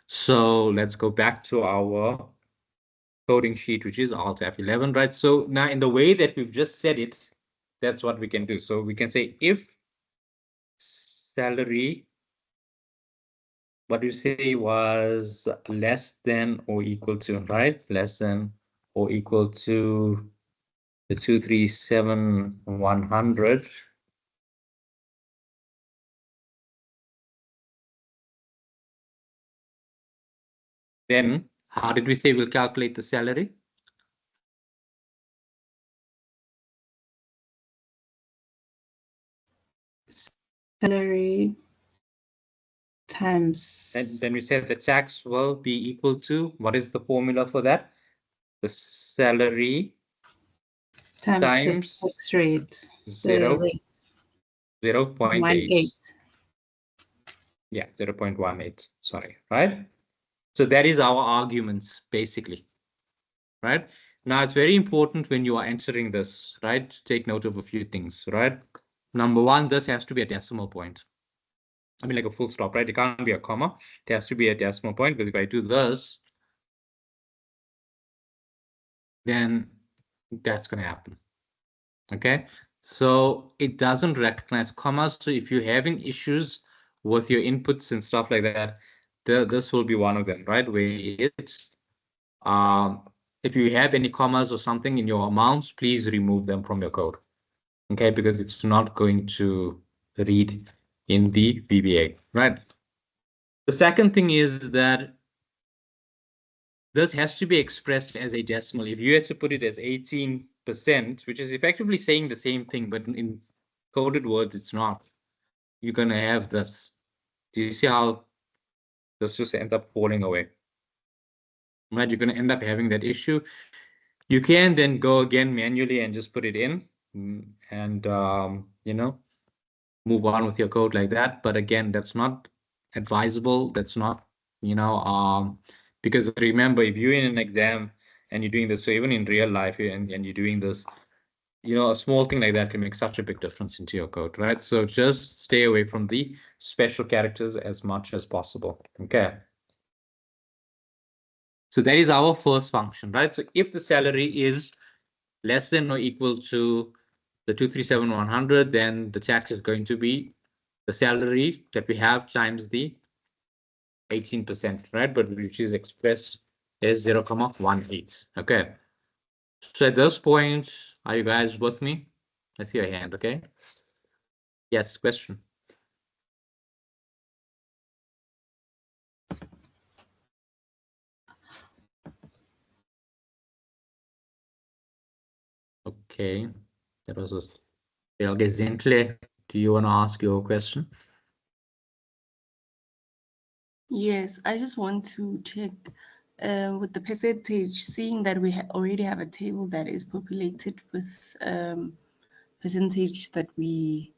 So let's go back to our coding sheet, which is Alt F11, right? So now in the way that we've just said it, that's what we can do. So we can say if salary, what you say was less than or equal to, right? Less than or equal to the 237,100. Then how did we say we'll calculate the salary? Salary times. Then we said the tax will be equal to, what is the formula for that? The salary times times the tax rate. zero, rate, 0.8. 1.8. Yeah, 0.18, sorry, right? So that is our arguments, basically, right? Now, it's very important when you are entering this, right? To take note of a few things, right? Number one, this has to be a decimal point. I mean, like a full stop, right? It can't be a comma. It has to be a decimal point, because if I do this, then that's going to happen. Okay, so it doesn't recognize commas. So if you're having issues with your inputs and stuff like that, this will be one of them, right? Where it's if you have any commas or something in your amounts, please remove them from your code. Okay, because it's not going to read in the VBA, right? The second thing is that this has to be expressed as a decimal. If you had to put it as 18%, which is effectively saying the same thing, but in coded words, it's not. You're going to have this. Do you see how this just ends up falling away? Right? You're going to end up having that issue. You can then go again manually and just put it in and, you know, move on with your code like that. But again, that's not advisable. That's not, you know, because remember, if you're in an exam and you're doing this, so even in real life and you're doing this, you know, a small thing like that can make such a big difference into your code, right? So just stay away from the special characters as much as possible. Okay. So that is our first function, right? So if the salary is less than or equal to the 237,100, then the tax is going to be the salary that we have times the 18%, right? But which is expressed as 0.18. Okay. So at this point, are you guys with me? I see your hand, okay? Yes, question. Okay, that was Helge Zintle. Do you want to ask your question? Yes, I just want to check with the percentage, seeing that we already have a table that is populated with percentage that we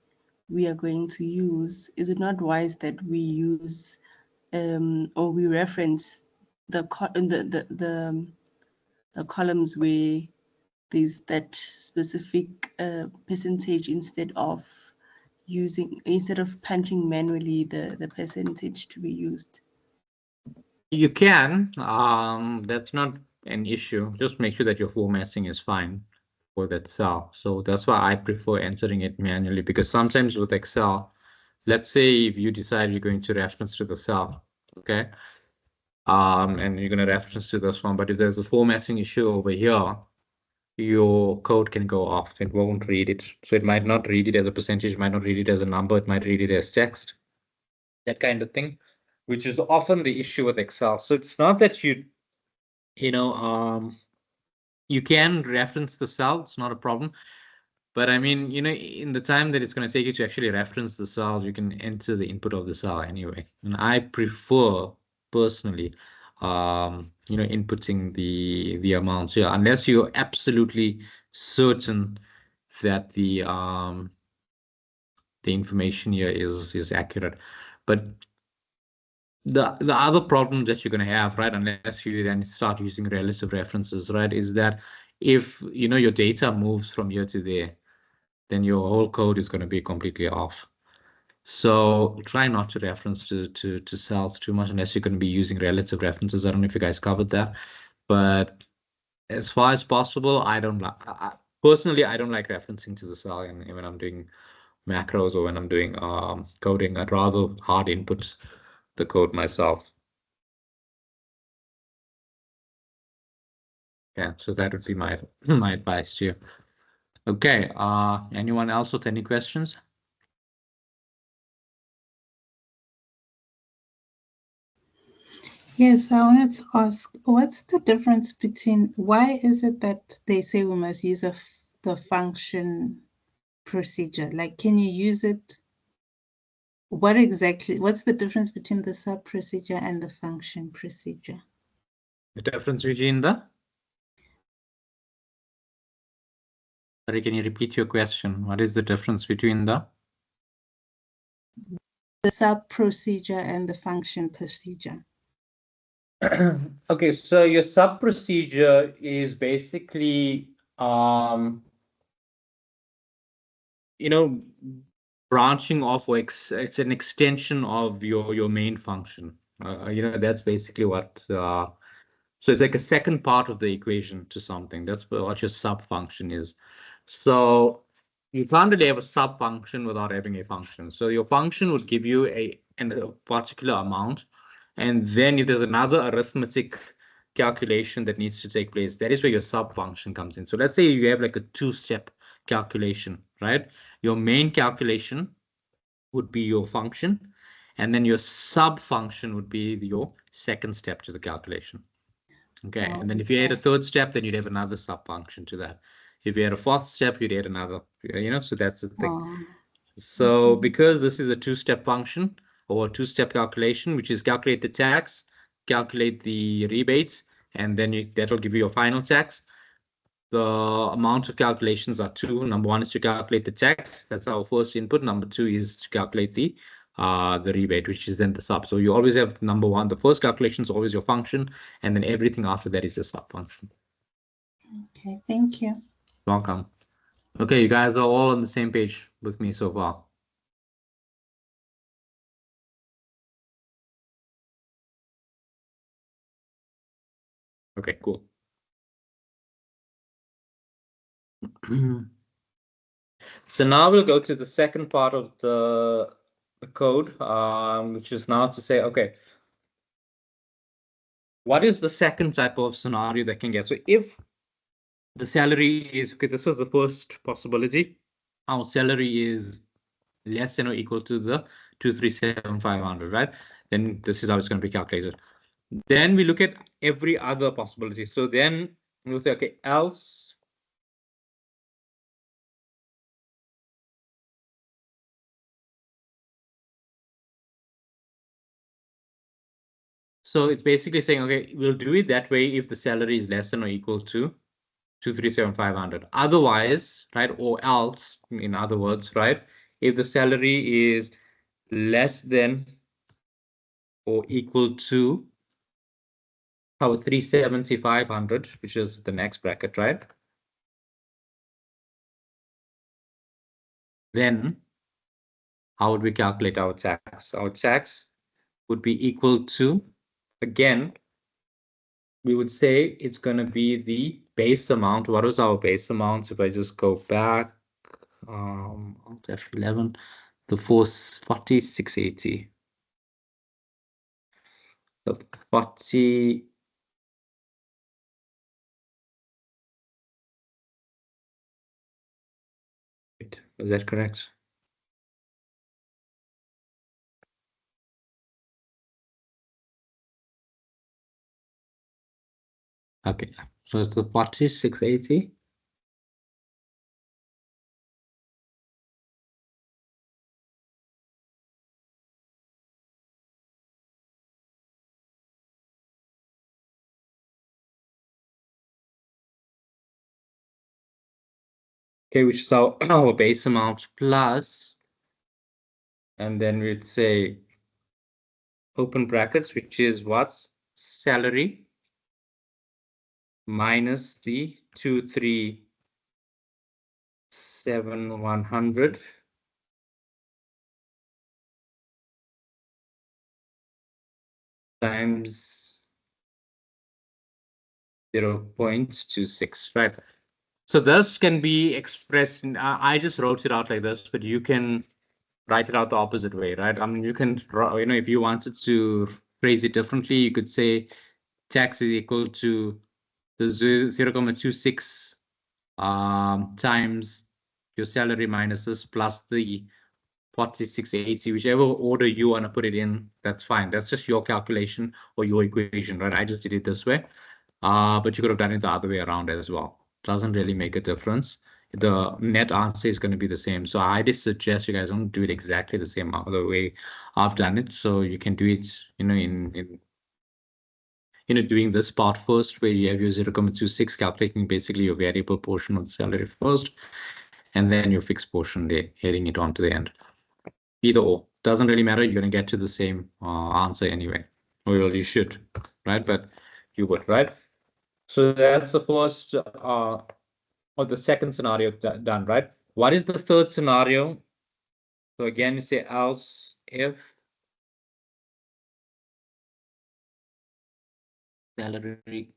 are going to use. Is it not wise that we use or we reference the columns where there's that specific percentage instead of punching manually the percentage to be used? You can. That's not an issue. Just make sure that your formatting is fine for that cell. So that's why I prefer entering it manually, because sometimes with Excel, let's say if you decide you're going to reference to the cell, okay, and you're going to reference to this one, but if there's a formatting issue over here, your code can go off. It won't read it. So it might not read it as a percentage, it might not read it as a number, it might read it as text, that kind of thing, which is often the issue with Excel. So it's not that you can reference the cell, it's not a problem. But I mean, in the time that it's going to take you to actually reference the cell, you can enter the input of the cell anyway. And I prefer personally, inputting the amounts here, unless you're absolutely certain that the information here is accurate. But the other problem that you're going to have, right, unless you then start using relative references, right, is that if your data moves from here to there, then your whole code is going to be completely off. So try not to reference to cells too much unless you're going to be using relative references. I don't know if you guys covered that, but as far as possible, I don't like. Personally, I don't like referencing to the cell, and when I'm doing macros or when I'm doing coding, I'd rather hard input the code myself. Yeah, so that would be my advice to you. Okay, anyone else with any questions? Yes, I wanted to ask, what's the difference between, why is it that they say we must use the function procedure? Like, can you use it what's the difference between the sub procedure and the function procedure? The difference between the. Sorry, can you repeat your question? What is the difference between the sub procedure and the function procedure? Okay, so your sub procedure is basically branching off, or it's an extension of your main function. That's basically what so it's like a second part of the equation to something. That's what your sub function is. So you can't really have a sub function without having a function. So your function would give you a particular amount, and then if there's another arithmetic calculation that needs to take place, that is where your sub function comes in. So let's say you have like a two-step calculation, right? Your main calculation would be your function, and then your sub function would be your second step to the calculation. Okay, and then if you add a third step, then you'd have another sub function to that. If you had a fourth step, you'd add another, so that's the thing. So because this is a two-step function or a two-step calculation, which is calculate the tax, calculate the rebates, and then that'll give you your final tax. The amount of calculations are two. Number one is to calculate the tax. That's our first input. Number two is to calculate the rebate, which is then the sub. So you always have number one. The first calculation is always your function, and then everything after that is your sub function. Okay, thank you. Welcome. Okay, you guys are all on the same page with me so far. Okay, cool. So now we'll go to the second part of the code, which is now to say, okay, what is the second type of scenario that can get? So if the salary is, okay, this was the first possibility. Our salary is less than or equal to the 237,500, right? Then this is how it's going to be calculated. Then we look at every other possibility. So then we'll say, okay, else. So it's basically saying, okay, we'll do it that way if the salary is less than or equal to 237,500. Otherwise, right, or else, in other words, right, if the salary is less than or equal to our 370,500, which is the next bracket, right? Then how would we calculate our tax? Our tax would be equal to, again, we would say it's going to be the base amount. What was our base amount? If I just go back, Alt F11, the 440,680. The 40. Wait, was that correct? Okay, so it's the 40680. Okay, which is our base amount plus, and then we'd say open brackets, which is what's salary minus the 237,100 times 0.26, right? So this can be expressed in, I just wrote it out like this, but you can write it out the opposite way, right? I mean, you can, if you wanted to phrase it differently, you could say tax is equal to the 0.26 times your salary minus this plus the 4680, whichever order you want to put it in, that's fine. That's just your calculation or your equation, right? I just did it this way. But you could have done it the other way around as well. Doesn't really make a difference. the net answer is going to be the same. So I just suggest you guys don't do it exactly the same the way I've done it. So you can do it, doing this part first, where you have your 0.26, calculating basically your variable portion of the salary first, and then your fixed portion there, heading it on to the end. Either or, doesn't really matter. You're going to get to the same answer anyway. Well, you should, right? But you would, right? So that's the first or the second scenario done, right? What is the third scenario? So again, you say else if salary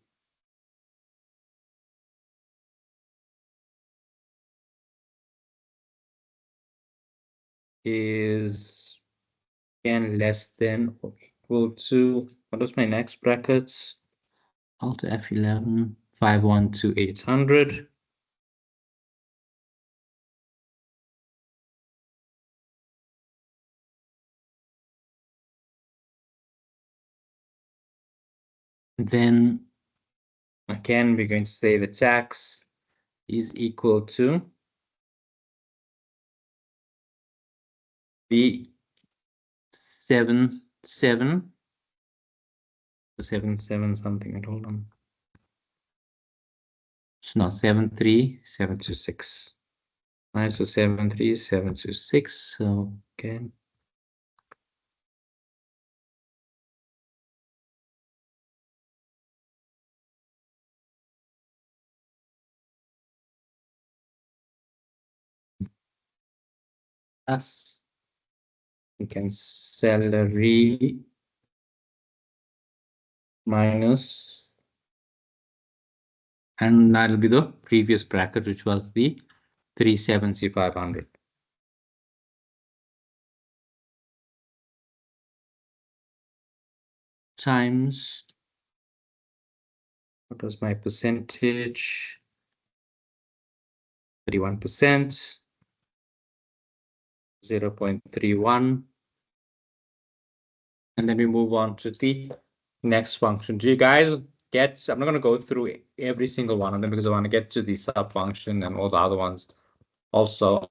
is again less than or equal to, what was my next brackets? Alt F11, 512 800. Then again, we're going to say the tax is equal to the 7 something. Hold on. So no, 73726. Right, so 73726. So again. Plus, we can salary minus, and that'll be the previous bracket, which was the 370,500. Times, what was my percentage? 31%, 0.31. And then we move on to the next function. Do you guys get, I'm not going to go through every single one of them because I want to get to the sub function and all the other ones also.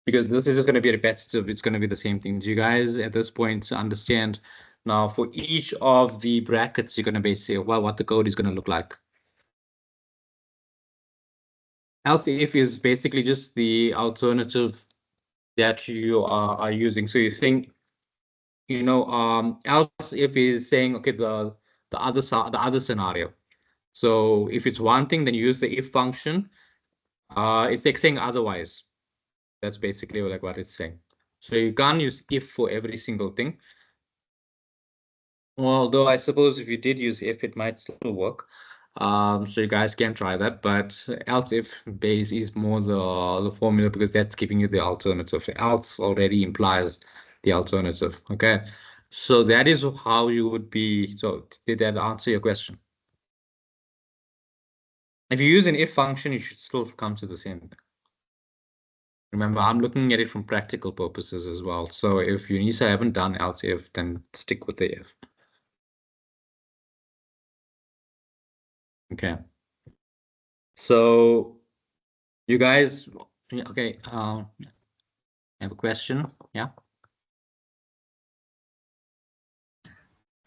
Because this is just going to be repetitive. It's going to be the same thing. Do you guys at this point understand now for each of the brackets, you're going to basically, well, what the code is going to look like? Else if is basically just the alternative that you are using. So you think, else if is saying, okay, the other scenario. So if it's one thing, then you use the if function. It's like saying otherwise. That's basically like what it's saying. So you can't use if for every single thing. Although I suppose if you did use if, it might still work. So you guys can try that, but else if base is more the formula because that's giving you the alternative. Else already implies the alternative. Okay, so that is how you would be. So did that answer your question? If you use an if function, you should still come to the same thing. Remember, I'm looking at it from practical purposes as well. So if UNISA haven't done else if, then stick with the if. Okay. So you guys, okay, I have a question. Yeah.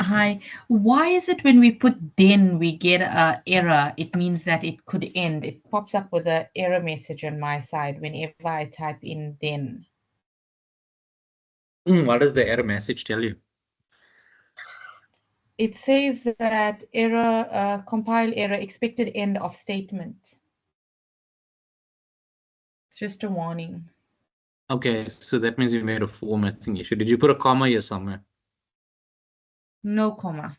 Hi, why is it when we put then we get a error? It means that it could end. It pops up with an error message on my side whenever I type in then. What does the error message tell you? It says that error, compile error, expected end of statement. It's just a warning. Okay, so that means you made a formatting issue. Did you put a comma here somewhere? No comma.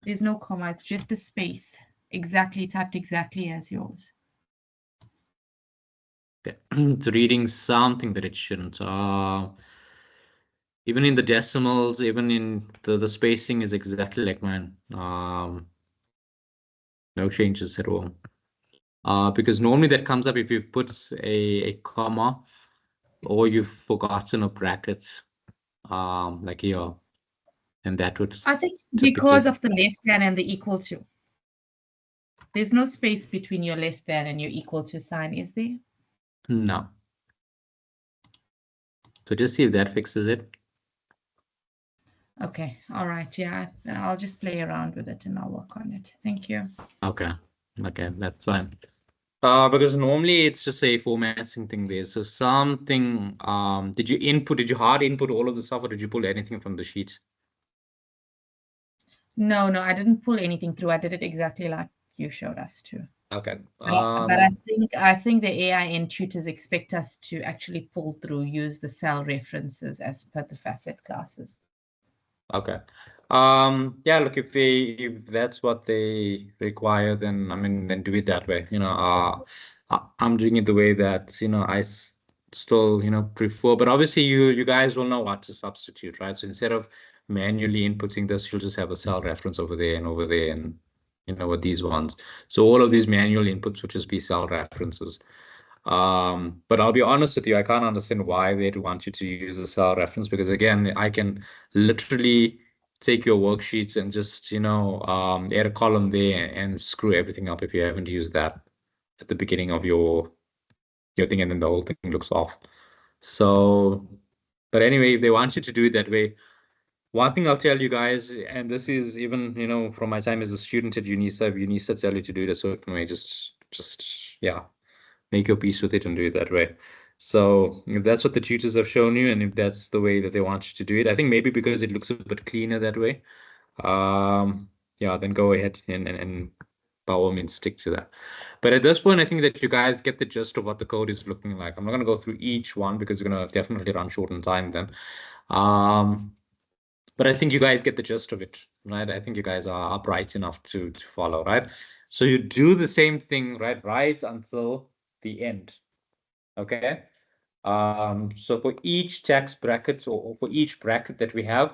There's no comma, it's just a space. Exactly, typed exactly as yours. Okay. It's reading something that it shouldn't. Even in the decimals, even in the spacing is exactly like mine. No changes at all. Because normally that comes up if you've put a comma or you've forgotten a bracket, like here, and that would. I think typically, because of the less than and the equal to. There's no space between your less than and your equal to sign, is there? No. So just see if that fixes it. Okay, all right, yeah, I'll just play around with it and I'll work on it. Thank you. Okay, okay, that's fine. Because normally it's just a formatting thing there. So something, did you hard input all of the stuff or did you pull anything from the sheet? No, I didn't pull anything through. I did it exactly like you showed us to. Okay. But I think the AIN tutors expect us to actually pull through, use the cell references as per the facet classes. Okay. Yeah, look, if that's what they require, then I mean, then do it that way. You know, I'm doing it the way that, you know, still, you know, prefer, but obviously you guys will know what to substitute, right? So instead of manually inputting this, you'll just have a cell reference over there and you know, with these ones. So all of these manual inputs would just be cell references. But I'll be honest with you, I can't understand why they'd want you to use a cell reference, because again, I can literally take your worksheets and just, you know, add a column there and screw everything up if you haven't used that at the beginning of your thing, and then the whole thing looks off. So, but anyway, if they want you to do it that way, one thing I'll tell you guys, and this is even, you know, from my time as a student at UNISA, if UNISA tell you to do it a certain way, just yeah, make your peace with it and do it that way. So if that's what the tutors have shown you, and if that's the way that they want you to do it, I think maybe because it looks a bit cleaner that way, yeah, then go ahead and by all means stick to that. But at this point, I think that you guys get the gist of what the code is looking like. I'm not going to go through each one because we're going to definitely run short on time then. But I think you guys get the gist of it, right? I think you guys are bright enough to follow, right? So you do the same thing, right until the end. Okay. So for each text bracket or for each bracket that we have,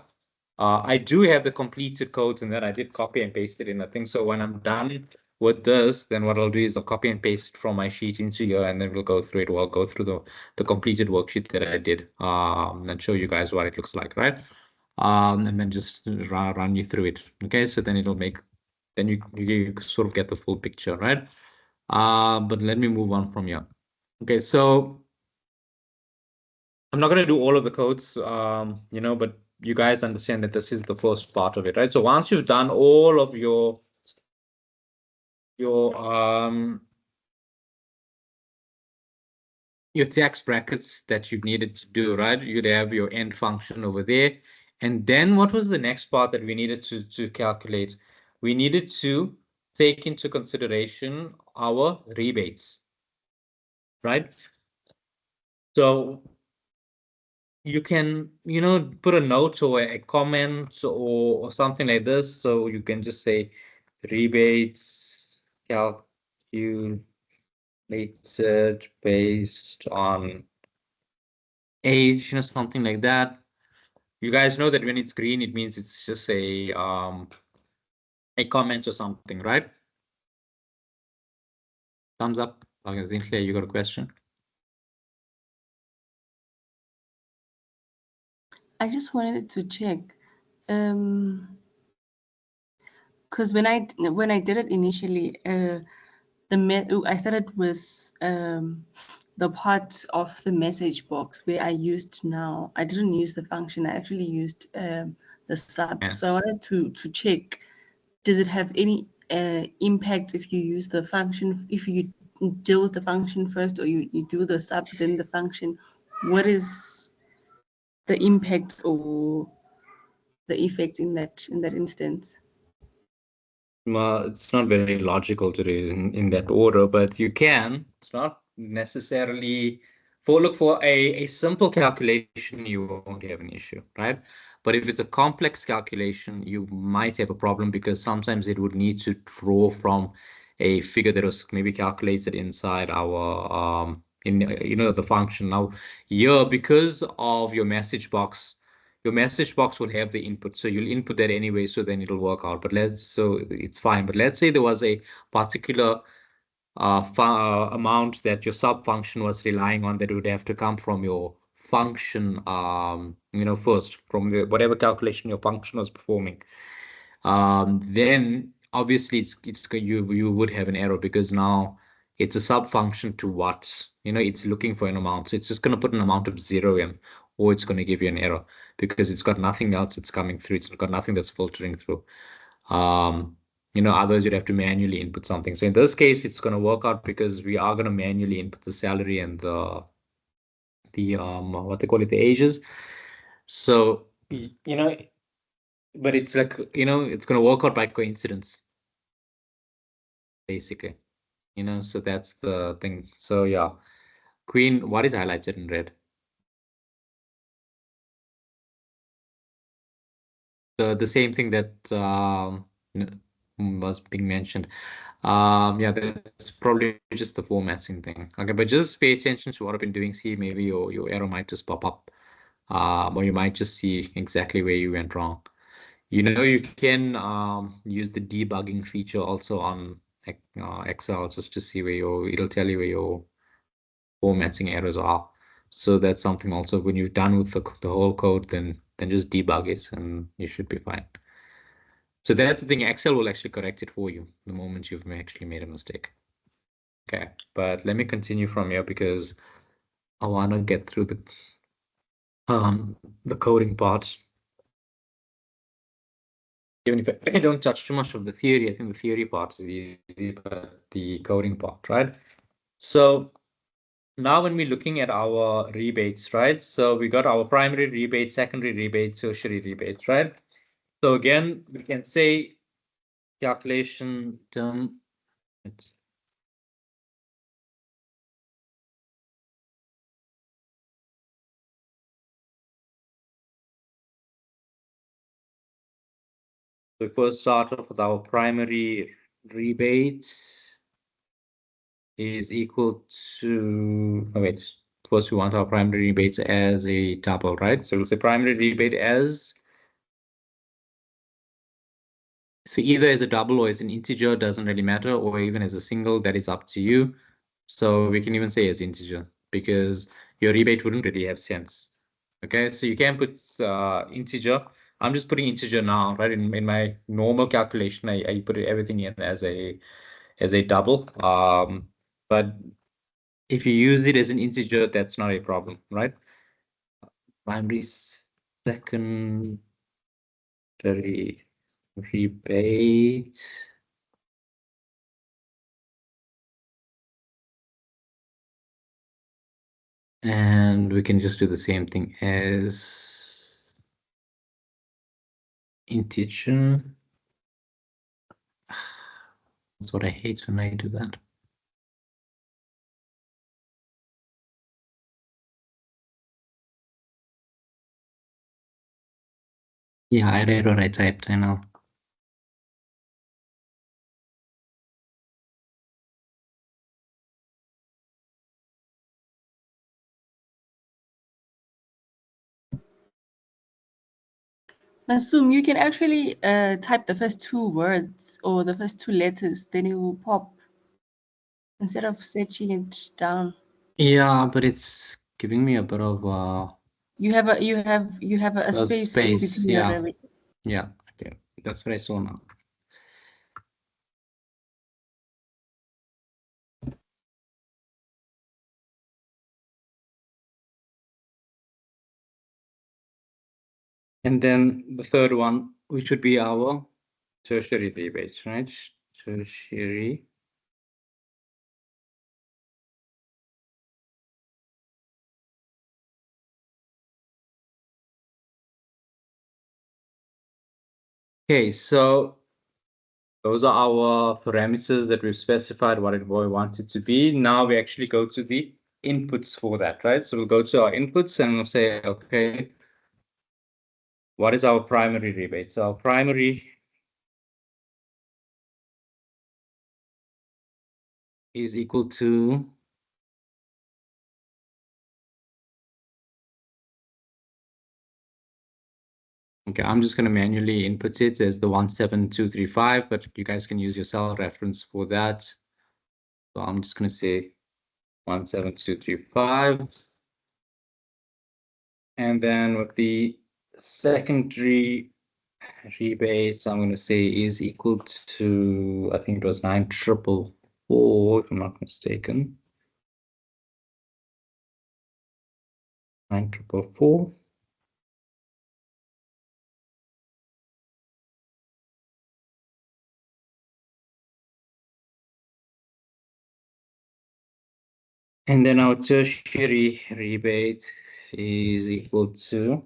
I do have the completed codes, and then I did copy and paste it in a thing. So when I'm done with this, then what I'll do is I'll copy and paste it from my sheet into here, and then we'll go through it. We'll go through the completed worksheet that I did, and show you guys what it looks like, right? And then just run you through it. Okay, so then it'll make, then you sort of get the full picture, right? But let me move on from here. Okay, so I'm not going to do all of the codes, you know, but you guys understand that this is the first part of it, right? So once you've done all of your text brackets that you've needed to do, right? You'd have your end function over there. And then what was the next part that we needed to calculate? We needed to take into consideration our rebates, right? So you can, you know, put a note or a comment or something like this. So you can just say rebates calculated based on age, you know, something like that. You guys know that when it's green, it means it's just a comment or something, right? Thumbs up. Okay, Zinhle, you got a question? I just wanted to check, because when I did it initially, I started with the part of the message box where I used now. I didn't use the function. I actually used the sub. Yes. So I wanted to check, does it have any impact if you use the function, if you deal with the function first, or you do the sub then the function? What is the impact or the effect in that instance? Well, it's not very logical to do it in that order, but you can. It's not necessarily look for a simple calculation, you won't have an issue, right? But if it's a complex calculation, you might have a problem because sometimes it would need to draw from a figure that was maybe calculated inside our in you know, the function. Now here, because of your message box will have the input, so you'll input that anyway, so then it'll work out. But so it's fine. But let's say there was a particular amount that your sub function was relying on that would have to come from your function, you know, first from whatever calculation your function was performing. Then obviously you would have an error because now it's a sub function to what, it's looking for an amount. So it's just going to put an amount of 0 in, or it's going to give you an error because it's got nothing else that's coming through. It's got nothing that's filtering through. Otherwise you'd have to manually input something. So in this case, it's going to work out because we are going to manually input the salary and the what they call it, the ages. So, but it's like, it's going to work out by coincidence, basically, so that's the thing. So yeah, Queen, what is highlighted in red? The same thing that was being mentioned. Yeah, that's probably just the formatting thing. Okay, but just pay attention to what I've been doing. See, maybe your error might just pop up, or you might just see exactly where you went wrong. You can use the debugging feature also on Excel just to see where it'll tell you where your formatting errors are. So that's something also when you're done with the whole code, then just debug it and you should be fine. So that's the thing, Excel will actually correct it for you the moment you've actually made a mistake. Okay, but let me continue from here because I want to get through the coding part. Even if I don't touch too much of the theory, I think the theory part is easy, but the coding part, right? So now when we're looking at our rebates, right? So we got our primary rebate, secondary rebate, tertiary rebate, right? So again, we can say calculation term. We first start off with our primary rebate is equal to, first we want our primary rebates as a tuple, right? So we'll say primary rebate as, so either as a double or as an integer, doesn't really matter, or even as a single, that is up to you. So we can even say as integer because your rebate wouldn't really have sense. Okay, so you can put integer. I'm just putting integer now, right? In my normal calculation, I put everything in as a double. But if you use it as an integer, that's not a problem, right? Primary, secondary rebate. And we can just do the same thing as integer. That's what I hate when I do that. Yeah, I read what I typed, I know. Assume you can actually type the first two words or the first two letters, then it will pop instead of searching it down. Yeah, but it's giving me a bit of You have a space space. between Yeah, the yeah. Okay, that's what I saw now. And then the third one, which would be our tertiary rebates, right? Tertiary. Okay, so those are our parameters that we've specified what we want it to be. Now we actually go to the inputs for that, right? So we'll go to our inputs and we'll say, okay, what is our primary rebate? So our primary is equal to okay, I'm just going to manually input it as the 17235, but you guys can use your cell reference for that. So I'm just going to say 17235. And then with the secondary rebates, I'm going to say is equal to, I think it was 9444, if I'm not mistaken. 9444. And then our tertiary rebate is equal to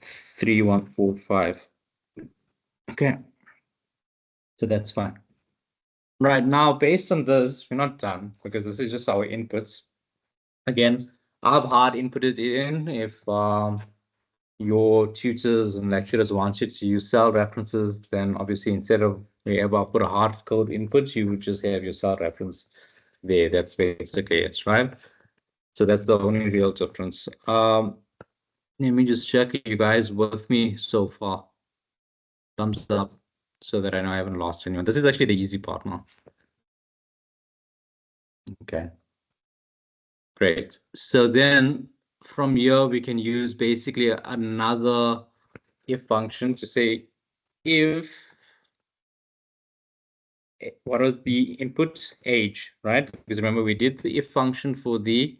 3145. Okay, so that's fine. Right now, based on this, we're not done because this is just our inputs. Again, I've hard inputted in if your tutors and lecturers want you to use cell references, then obviously instead of you ever put a hard code input, you would just have your cell reference there. That's basically it, right? So that's the only real difference. Let me just check you guys with me so far. Thumbs up so that I know I haven't lost anyone. This is actually the easy part now. Okay. Great. So then from here, we can use basically another if function to say if, what was the input age, right? Because remember we did the if function for the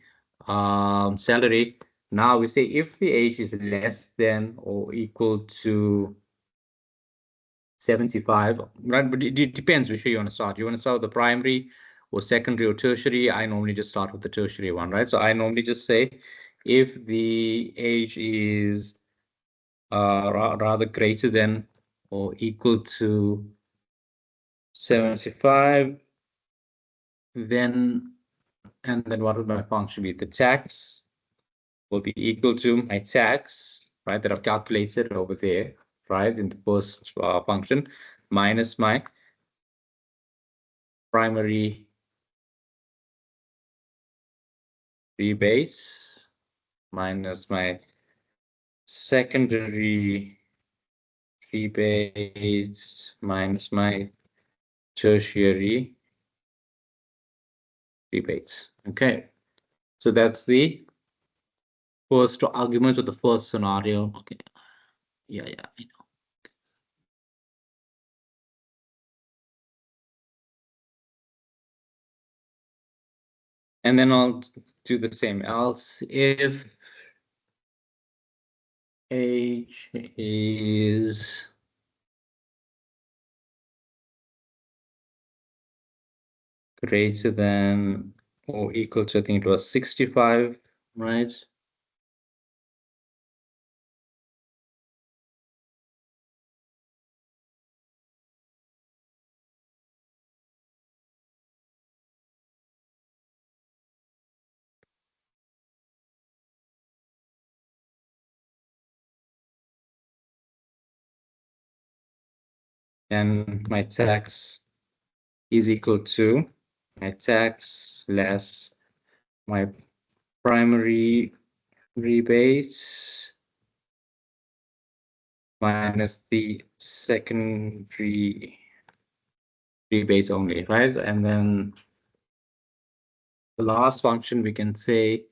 salary. Now we say if the age is less than or equal to 75, right? But it depends which way you want to start. You want to start with the primary or secondary or tertiary. I normally just start with the tertiary one, right? So I normally just say if the age is rather greater than or equal to 75, then, and then what would my function be? The tax will be equal to my tax, right, that I've calculated over there, right, in the first function, minus my primary rebase, minus my secondary rebase, minus my tertiary rebates. Okay, so that's the first argument of the first scenario. Okay, yeah, you know. And then I'll do the same else if age is greater than or equal to, I think it was 65, right? And my tax is equal to my tax less my primary rebates minus the secondary rebates only, right? And then the last function we can say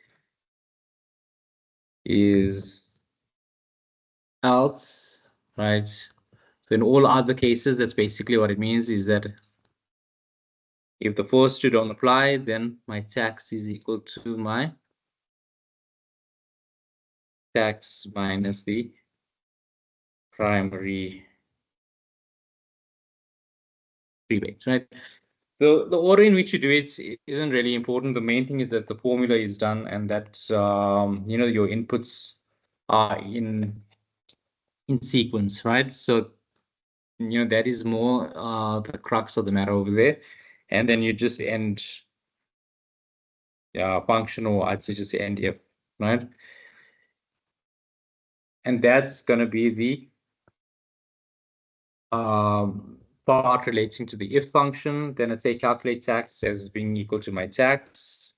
is else, right? So in all other cases, that's basically what it means is that if the first two don't apply, then my tax is equal to my tax minus the primary rebates, right? The order in which you do it isn't really important. The main thing is that the formula is done and that you know, your inputs are in sequence, right? So you know, that is more the crux of the matter over there. And then you just end function, or I'd say just end if, right? And that's going to be the part relating to the if function. Then I'd say calculate tax as being equal to my tax.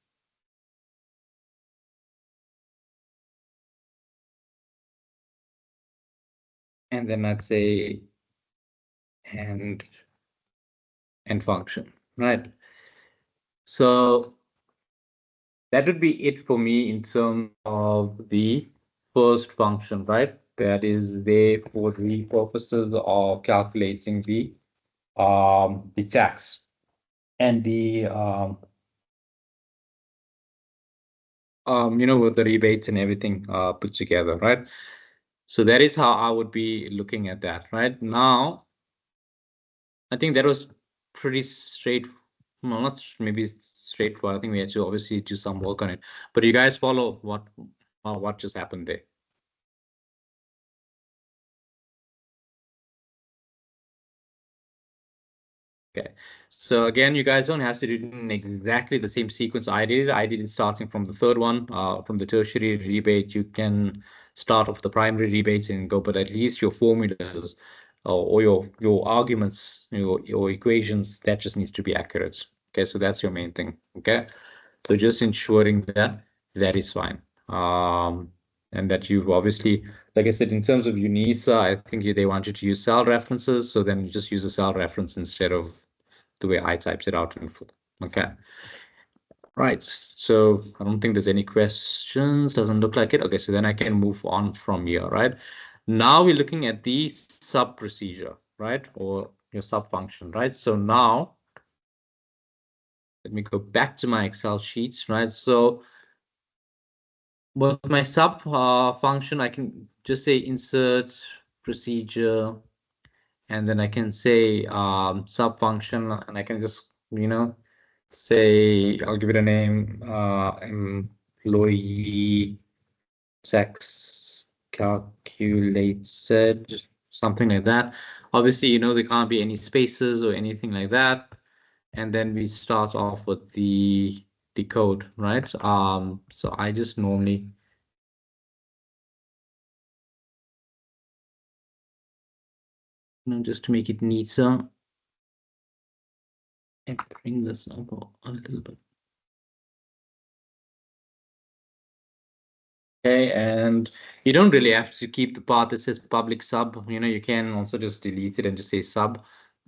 And then I'd say and function, right? So that would be it for me in terms of the first function, right? that is there for the purposes of calculating the tax and the with the rebates and everything put together, right? So that is how I would be looking at that. Right now, I think that was pretty straight. Well, not maybe straightforward. I think we had to obviously do some work on it. But you guys follow what just happened there? Okay, so again, you guys don't have to do it in exactly the same sequence I did. I did it starting from the third one, from the tertiary rebate. You can start off the primary rebates and go, but at least your formulas or your arguments, your equations, that just needs to be accurate. Okay, so that's your main thing. Okay, so just ensuring that that is fine. And that you've obviously, like I said, in terms of UNISA, I think they want you to use cell references. So then you just use a cell reference instead of the way I typed it out in full. Okay. Right. So I don't think there's any questions. Doesn't look like it. Okay. So then I can move on from here, right? Now we're looking at the sub procedure, right? Or your sub function, right? So now let me go back to my Excel sheets, right? So with my sub function, I can just say insert procedure, and then I can say sub function, and I can just, say, I'll give it a name, employee tax calculated, something like that. Obviously, there can't be any spaces or anything like that. And then we start off with the code, right? So I just normally just to make it neater and bring this up a little bit. Okay, and you don't really have to keep the part that says public sub. You can also just delete it and just say sub.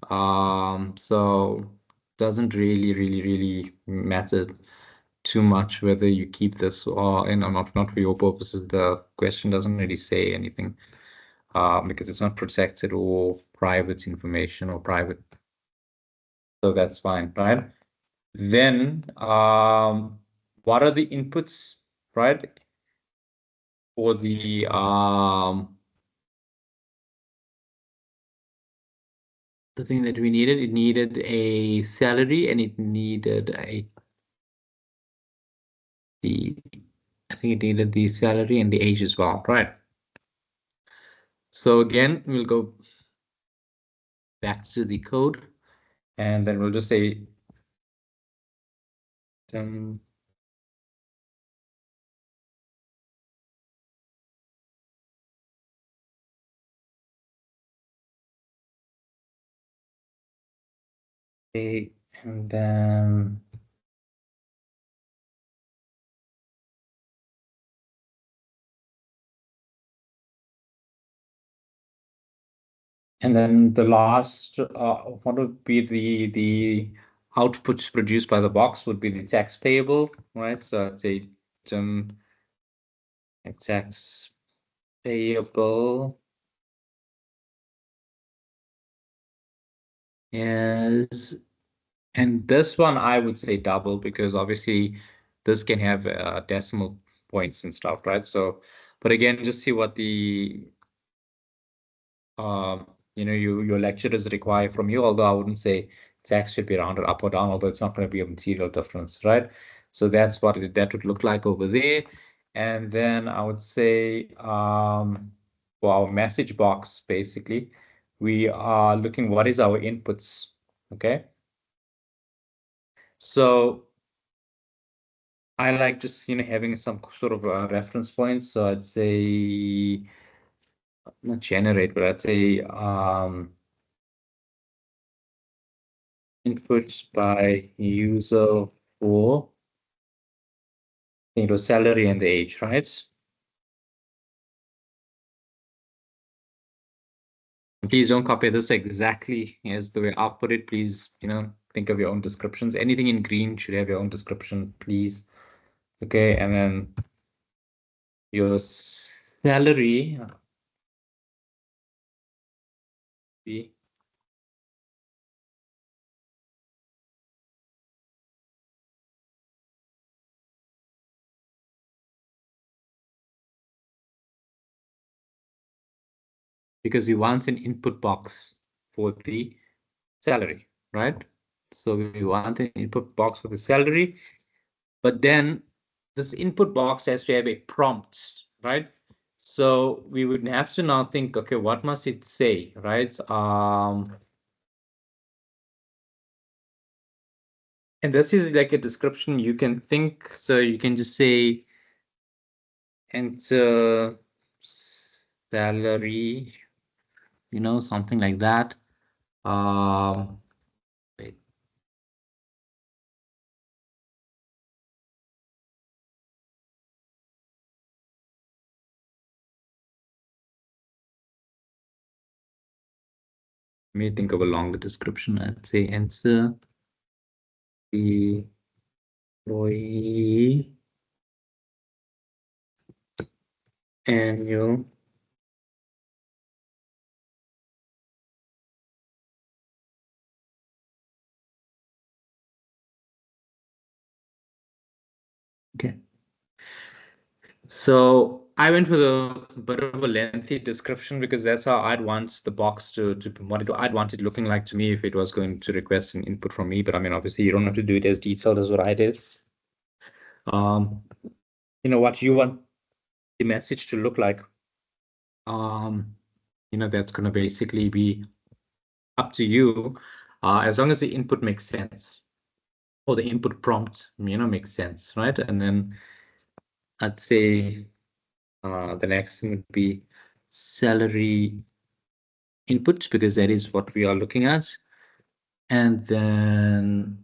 So doesn't really matter too much whether you keep this or not for your purposes. The question doesn't really say anything because it's not protected or private information or private. So that's fine, right? Then what are the inputs, right? For the thing that we needed, it needed a salary and it needed I think it needed the salary and the age as well, right? So again, we'll go back to the code and then we'll just say and then the last what would be the outputs produced by the box would be the tax payable, right? So I'd say tax payable is, and this one I would say double because obviously this can have decimal points and stuff, right? So, but again, just see what the your lecturers require from you. Although I wouldn't say tax should be rounded up or down, although it's not going to be a material difference, right? So that's what that would look like over there. And then I would say for our message box, basically, we are looking what is our inputs, okay? So I like just having some sort of a reference point. So I'd say not generate, but I'd say inputs by user for salary and the age, right? Please don't copy this exactly as the way I put it. Please, think of your own descriptions. Anything in green should have your own description, please. Okay, and then your salary be because we want an input box for the salary, right? So we want an input box for the salary, but then this input box has to have a prompt, right? So we would have to now think, okay, what must it say, right? And this is like a description you can think, so you can just say enter salary, you know, something like that. Wait. Let me think of a longer description. I'd say enter the employee annual okay. So I went with a bit of a lengthy description because that's how I'd want the box to I'd want it looking like to me if it was going to request an input from me. But I mean, obviously, you don't have to do it as detailed as what I did. You know what you want the message to look like. You know, that's going to basically be up to you, as long as the input makes sense or the input prompt, you know, makes sense, right? And then I'd say the next thing would be salary input, because that is what we are looking at. And then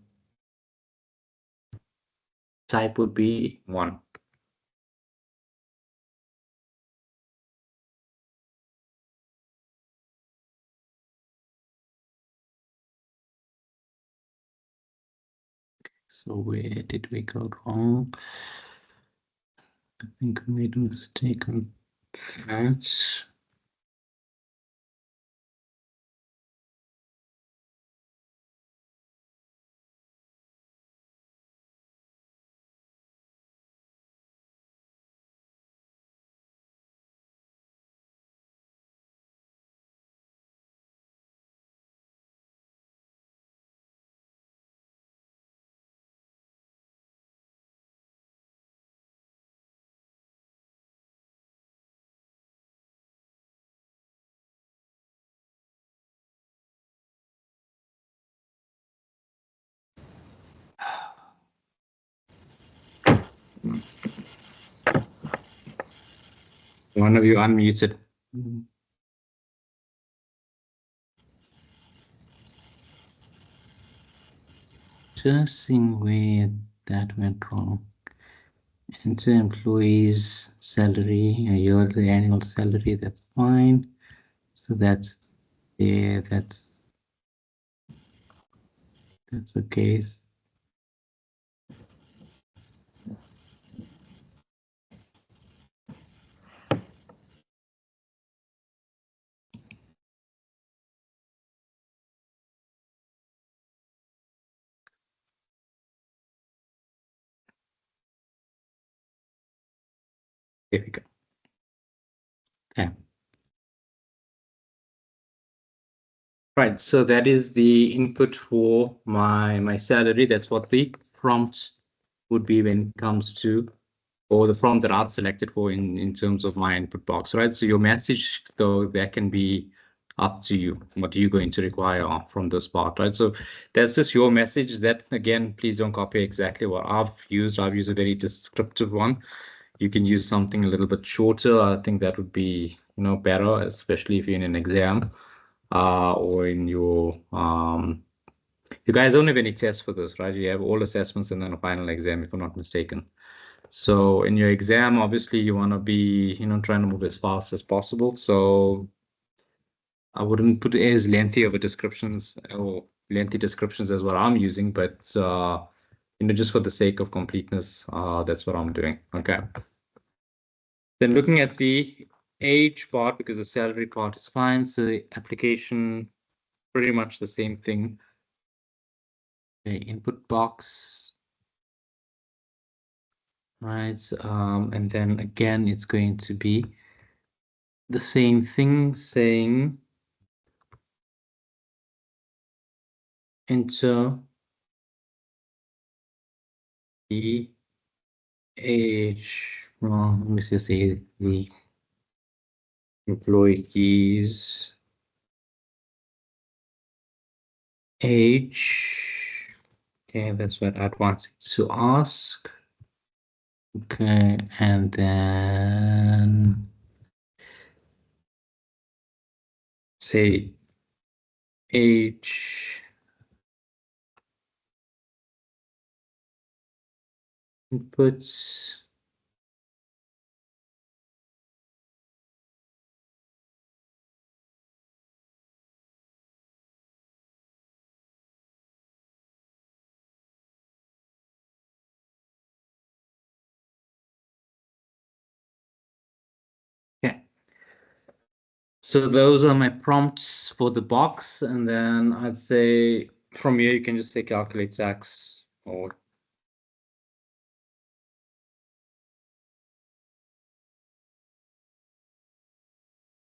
type would be 1. So where did we go wrong? I think I made a mistake on that. One of you unmuted. Just seeing where that went wrong. Enter employees' salary, a yearly annual salary, that's fine. So that's there, that's okay. There we go. Okay. Right, so that is the input for my salary. That's what the prompt would be when it comes to, or the prompt that I've selected for in terms of my input box, right? So your message, though, that can be up to you. What are you going to require from this part, right? So that's just your message. That, again, please don't copy exactly what I've used. I've used a very descriptive one. You can use something a little bit shorter. I think that would be, you know, better, especially if you're in an exam or in your you guys don't have any tests for this, right? You have all assessments and then a final exam, if I'm not mistaken. So in your exam, obviously you want to be, you know, trying to move as fast as possible. So I wouldn't put as lengthy of a descriptions or lengthy descriptions as what I'm using, but you know, just for the sake of completeness, that's what I'm doing. Okay. Then looking at the age part, because the salary part is fine. So the application, pretty much the same thing. The input box. Right. And then again, it's going to be the same thing, saying enter the age. Well, let me just say the employees age. Okay, that's what I'd want to ask. Okay, and then say age inputs. Okay. So those are my prompts for the box, and then I'd say from here you can just say calculate tax, or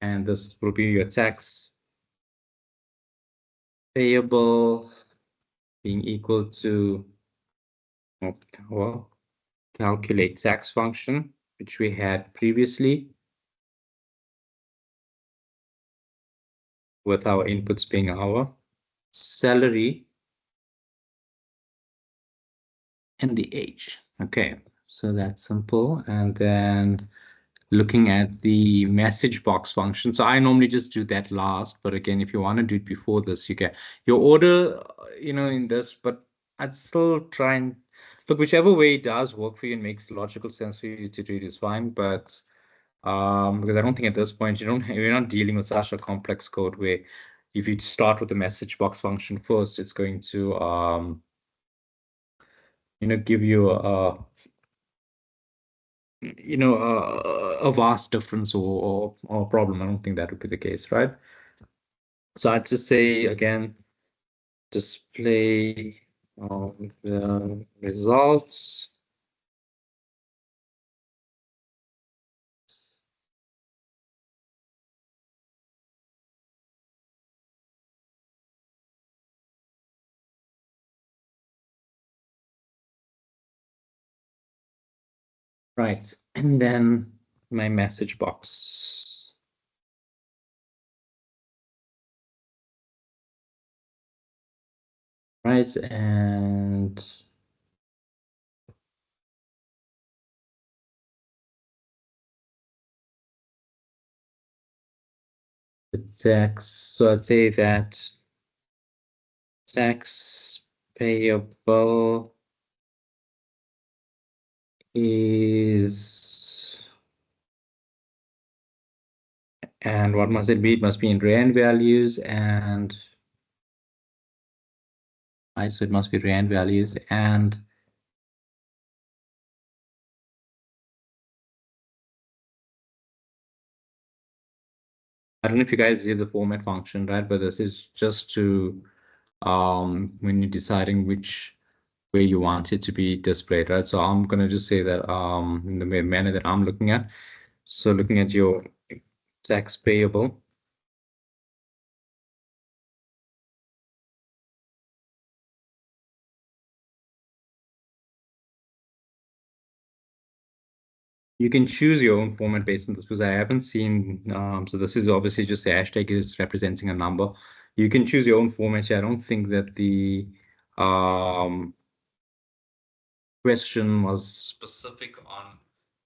and this will be your tax payable being equal to, well, calculate tax function, which we had previously, with our inputs being our salary and the age. Okay, so that's simple. And then looking at the message box function. So I normally just do that last, but again, if you want to do it before this, you can. Your order, in this, but I'd still try and look, whichever way it does work for you and makes logical sense for you to do it is fine. But because I don't think at this point you're not dealing with such a complex code where if you start with the message box function first, it's going to give you a vast difference or problem. I don't think that would be the case, right? So I'd just say again, display of the results. Right, and then my message box. Right, and the tax. So I'd say that tax payable is, and what must it be? It must be in rand values, and right, so it must be rand values, and I don't know if you guys see the format function, right? But this is just to when you're deciding which way you want it to be displayed, right? So I'm gonna just say that in the manner that I'm looking at. So looking at your tax payable. You can choose your own format based on this, because I haven't seen, so this is obviously just the hashtag is representing a number. You can choose your own format here. I don't think that the question was specific on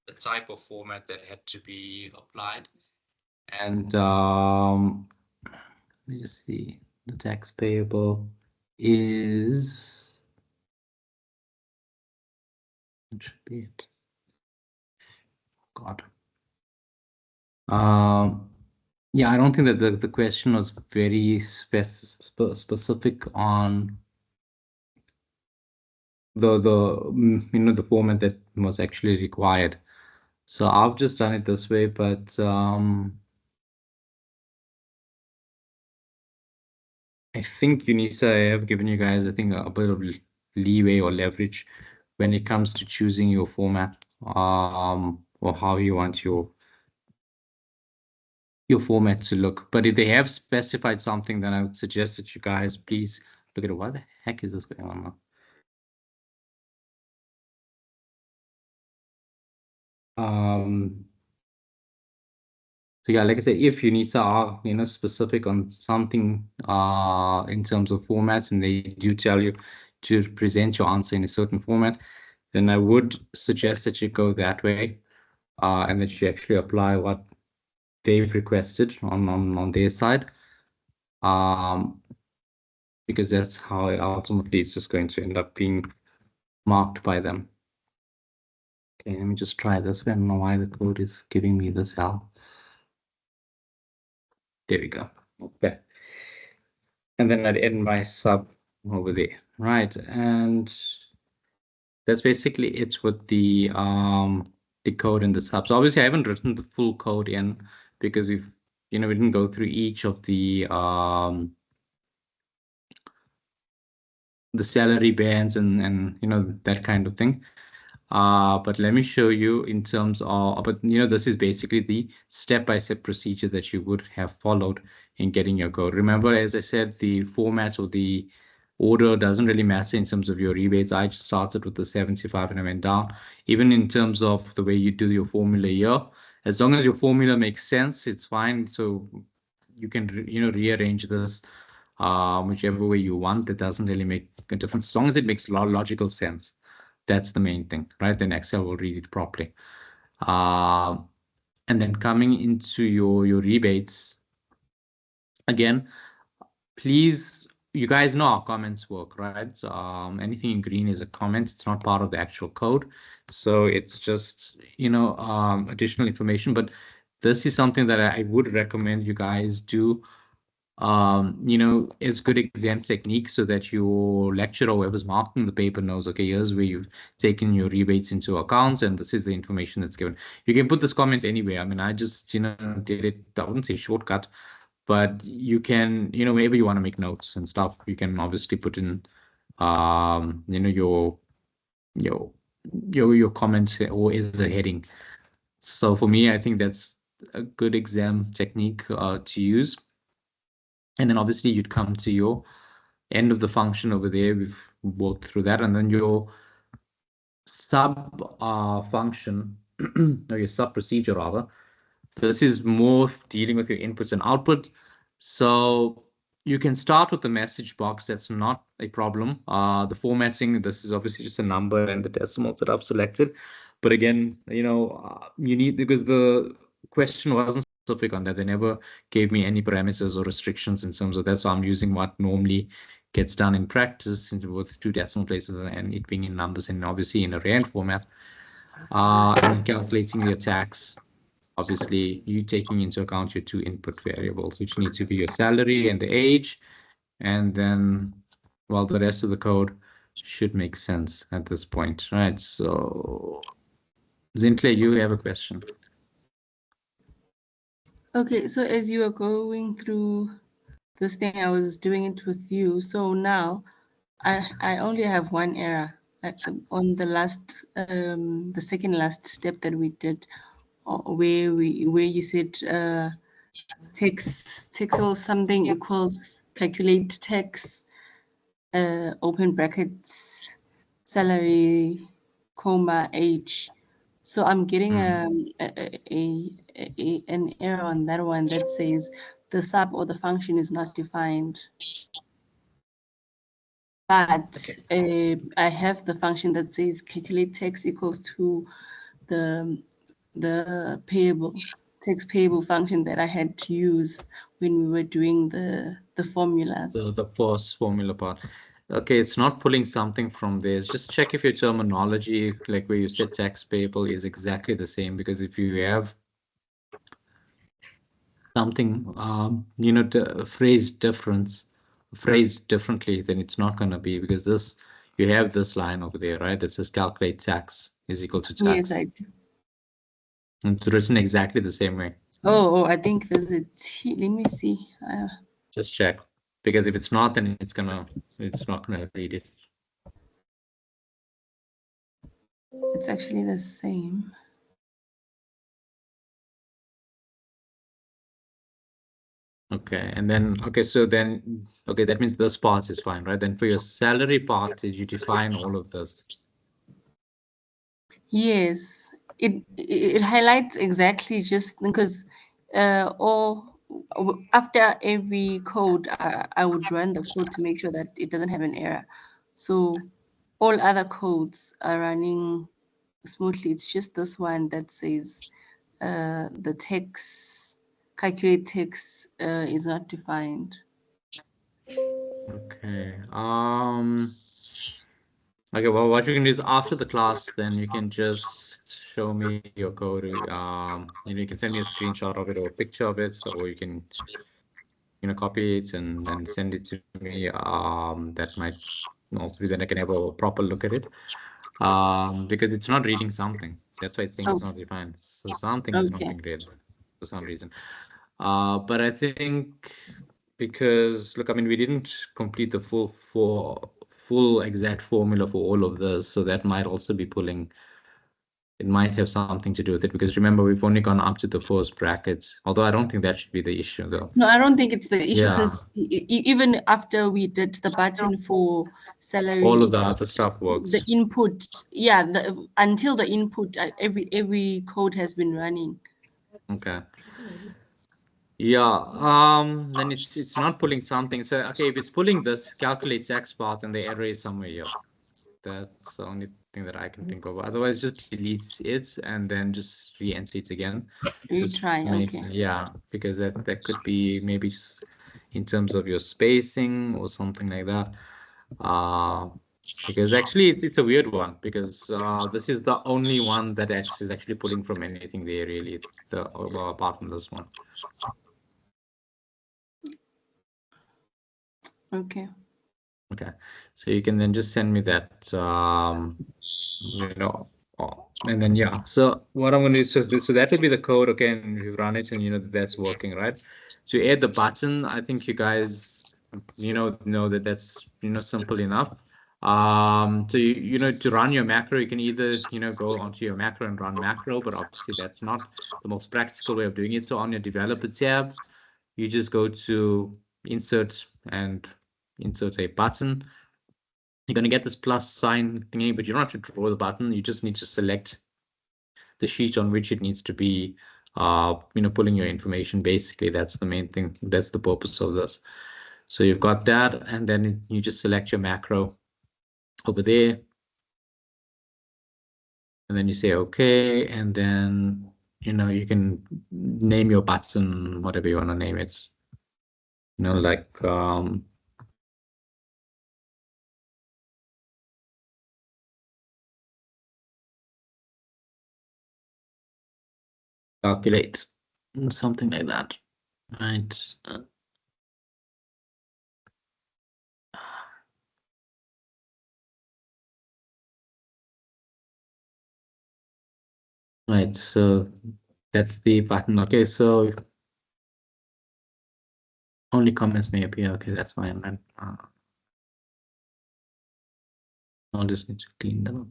the type of format that had to be applied. And let me just see, the tax payable is, it should be it. God. Yeah, I don't think that the question was very specific on the format that was actually required. So I've just done it this way, but I think UNISA, I have given you guys, I think, a bit of leeway or leverage when it comes to choosing your format, or how you want your format to look. But if they have specified something, then I would suggest that you guys please look at it. What the heck is this going on now? So yeah, like I said, if UNISA are specific on something in terms of formats, and they do tell you to present your answer in a certain format, then I would suggest that you go that way, and that you actually apply what they've requested on their side, because that's how ultimately it's just going to end up being marked by them. Okay, let me just try this. I don't know why the code is giving me this hell. There we go. Okay. And then I'd end my sub over there, right? And that's basically it with the code and the sub. So obviously I haven't written the full code in, because we didn't go through each of the salary bands and that kind of thing. But let me show you in terms of, but this is basically the step-by-step procedure that you would have followed in getting your code. Remember, as I said, the format or the order doesn't really matter in terms of your rebates. I just started with the 75 and I went down. Even in terms of the way you do your formula here, as long as your formula makes sense, it's fine. So you can rearrange this whichever way you want. It doesn't really make a difference as long as it makes logical sense. That's the main thing, right? Then Excel will read it properly. And then coming into your rebates, again, please, you guys know how comments work, right? So, anything in green is a comment. It's not part of the actual code. So it's just, additional information. But this is something that I would recommend you guys do. It's good exam technique so that your lecturer or whoever's marking the paper knows, okay, here's where you've taken your rebates into account, and this is the information that's given. You can put this comment anywhere. I mean, I just, did it, I wouldn't say shortcut, but you can, wherever you want to make notes and stuff, you can obviously put in, your comments or is the heading. So for me, I think that's a good exam technique to use. And then obviously you'd come to your end of the function over there. We've worked through that. And then your sub function, or your sub procedure rather, this is more dealing with your inputs and output. So you can start with the message box. That's not a problem. The formatting, this is obviously just a number and the decimals that I've selected. But again, you need, because the question wasn't specific on that. They never gave me any parameters or restrictions in terms of that. So I'm using what normally gets done in practice with 2 decimal places and it being in numbers and obviously in a rand format. And calculating your tax. Obviously, you taking into account your 2 input variables, which need to be your salary and the age. And then, well, the rest of the code should make sense at this point, right? So, Zintle, you have a question. Okay, so as you were going through this thing, I was doing it with you. So now I only have one error on the last, the second last step that we did, where you said text or something equals calculate tax, open brackets, salary, comma, age. So I'm getting an error on that one that says the sub or the function is not defined. But I have the function that says calculate tax equals to the payable tax payable function that I had to use when we were doing the formulas. The first formula part. Okay, it's not pulling something from there. Just check if your terminology, like where you said tax payable, is exactly the same. Because if you have something, phrased differently, then it's not going to be, because this, you have this line over there, right? That says calculate tax is equal to tax. Yes, I do. And it's written exactly the same way. Oh, I think there's a T. Let me see. Just check, because if it's not, then it's not gonna read it. It's actually the same. Okay, and then so then that means this part is fine, right? Then for your salary part, did you define all of this? Yes, it highlights exactly just because after every code, I would run the code to make sure that it doesn't have an error. So all other codes are running smoothly. It's just this one that says the text, calculate text is not defined. Okay. Okay, well, what you can do is after the class, then you can just show me your code. You can send me a screenshot of it or a picture of it, or you can, copy it and send it to me. That might also be, then I can have a proper look at it. Because it's not reading something. That's why it's saying it's not defined. So something is not Okay. being read for some reason. But I think because look, I mean, we didn't complete the full exact formula for all of this, so that might also be pulling. It might have something to do with it, because remember, we've only gone up to the first brackets. Although I don't think that should be the issue, though. No, I don't think it's the issue Yeah. because even after we did the button for salary, All of the other stuff works. the input, yeah, until the input, every code has been running. Okay. Yeah, then it's not pulling something. So okay, if it's pulling this, calculates X path, and the error is somewhere here. That's the only thing that I can think of. Otherwise, just deletes it and then just re-enter it again. Retry, okay. Yeah, because that could be maybe just in terms of your spacing or something like that. Because actually it's a weird one, because this is the only one that is actually pulling from anything there, really, apart from this one. Okay. Okay, so you can then just send me that, and then yeah. So what I'm going to do, so that will be the code. Okay, and you run it, and that's working, right? To add the button, I think you guys, know that that's simple enough. So to run your macro, you can either go onto your macro and run macro, but obviously that's not the most practical way of doing it. So on your developer tab, you just go to insert and insert a button. You're going to get this plus sign thingy, but you don't have to draw the button. You just need to select the sheet on which it needs to be, pulling your information. Basically, that's the main thing. That's the purpose of this. So you've got that, and then you just select your macro over there. And then you say, okay, and then, you can name your button, whatever you want to name it. Like, calculate, something like that, right? Right, so that's the button. Okay, so only comments may appear. Okay, that's fine. And I'll just need to clean them up.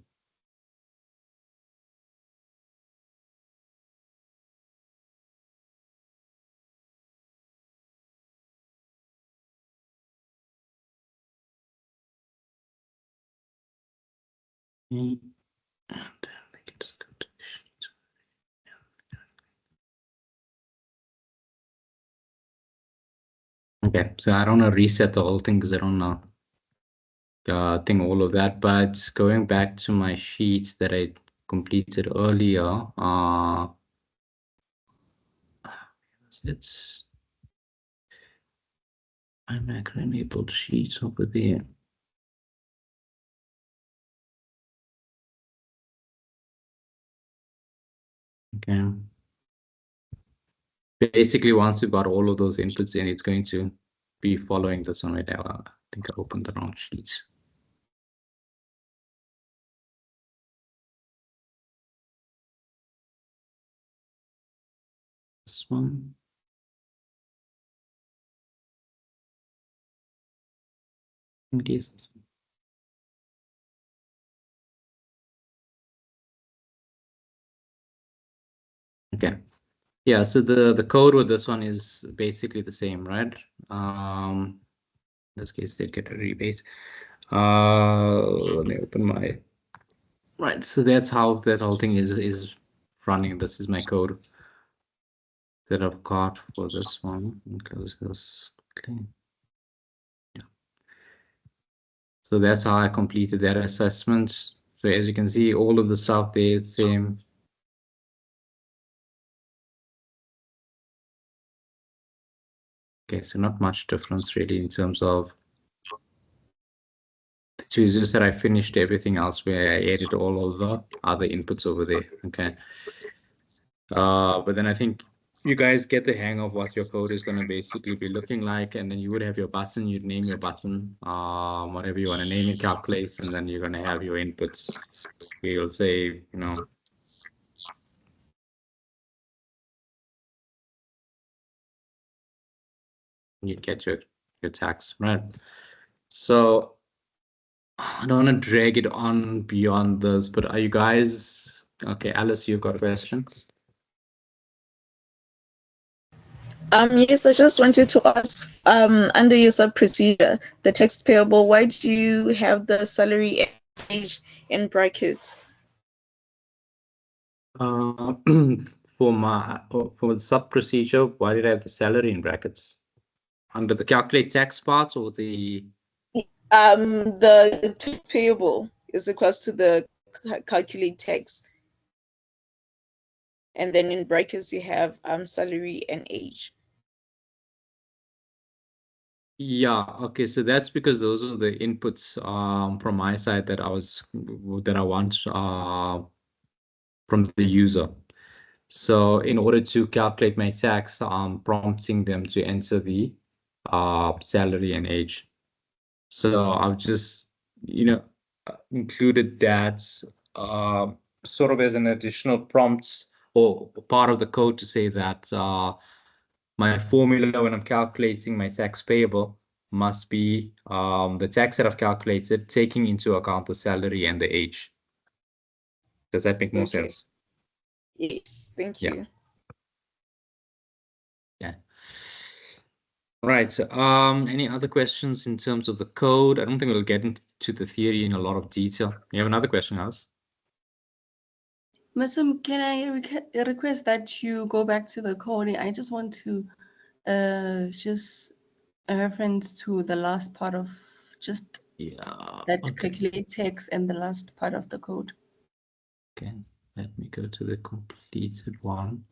And then we can just go to the sheet. Okay, so I don't want to reset the whole thing because I don't know think all of that. But going back to my sheets that I completed earlier, it's my macro enabled sheets over there. Okay. Basically, once you've got all of those inputs in, it's going to be following this one right now. I think I opened the wrong sheets. this one. It is this one. Okay. Yeah, so the code with this one is basically the same, right? In this case, they get a rebase. Let me open my right. So that's how that whole thing is running. This is my code that I've got for this one. Close this. Okay. Yeah. So that's how I completed that assessment. So as you can see, all of the stuff there, same. Okay, so not much difference really in terms of. So it's just that I finished everything else where I added all of the other inputs over there. Okay. But then I think you guys get the hang of what your code is going to basically be looking like, and then you would have your button, you'd name your button, whatever you want to name it, calculates, and then you're going to have your inputs. You'll say, you know, you get your tax, right? So I don't want to drag it on beyond this, but are you guys okay? Alice, you've got a question? Yes, I just wanted to ask, under your sub procedure, the tax payable, why do you have the salary and age in brackets? For the sub procedure, why did I have the salary in brackets? Under the calculate tax part or the The tax payable is equals to the calculate tax. And then in brackets you have salary and age. yeah, okay, so that's because those are the inputs from my side that I want from the user. So in order to calculate my tax, I'm prompting them to enter the salary and age. So I've just, included that sort of as an additional prompt or part of the code to say that my formula when I'm calculating my tax payable must be the tax that I've calculated, taking into account the salary and the age. Does that make more sense? Yes, thank Yeah. you. Yeah. Right. So, any other questions in terms of the code? I don't think we'll get into the theory in a lot of detail. You have another question, Alice? Masum, can I request that you go back to the coding? I just want to just a reference to the last part of just Yeah. that Okay. calculate text and the last part of the code. Okay. Let me go to the completed one.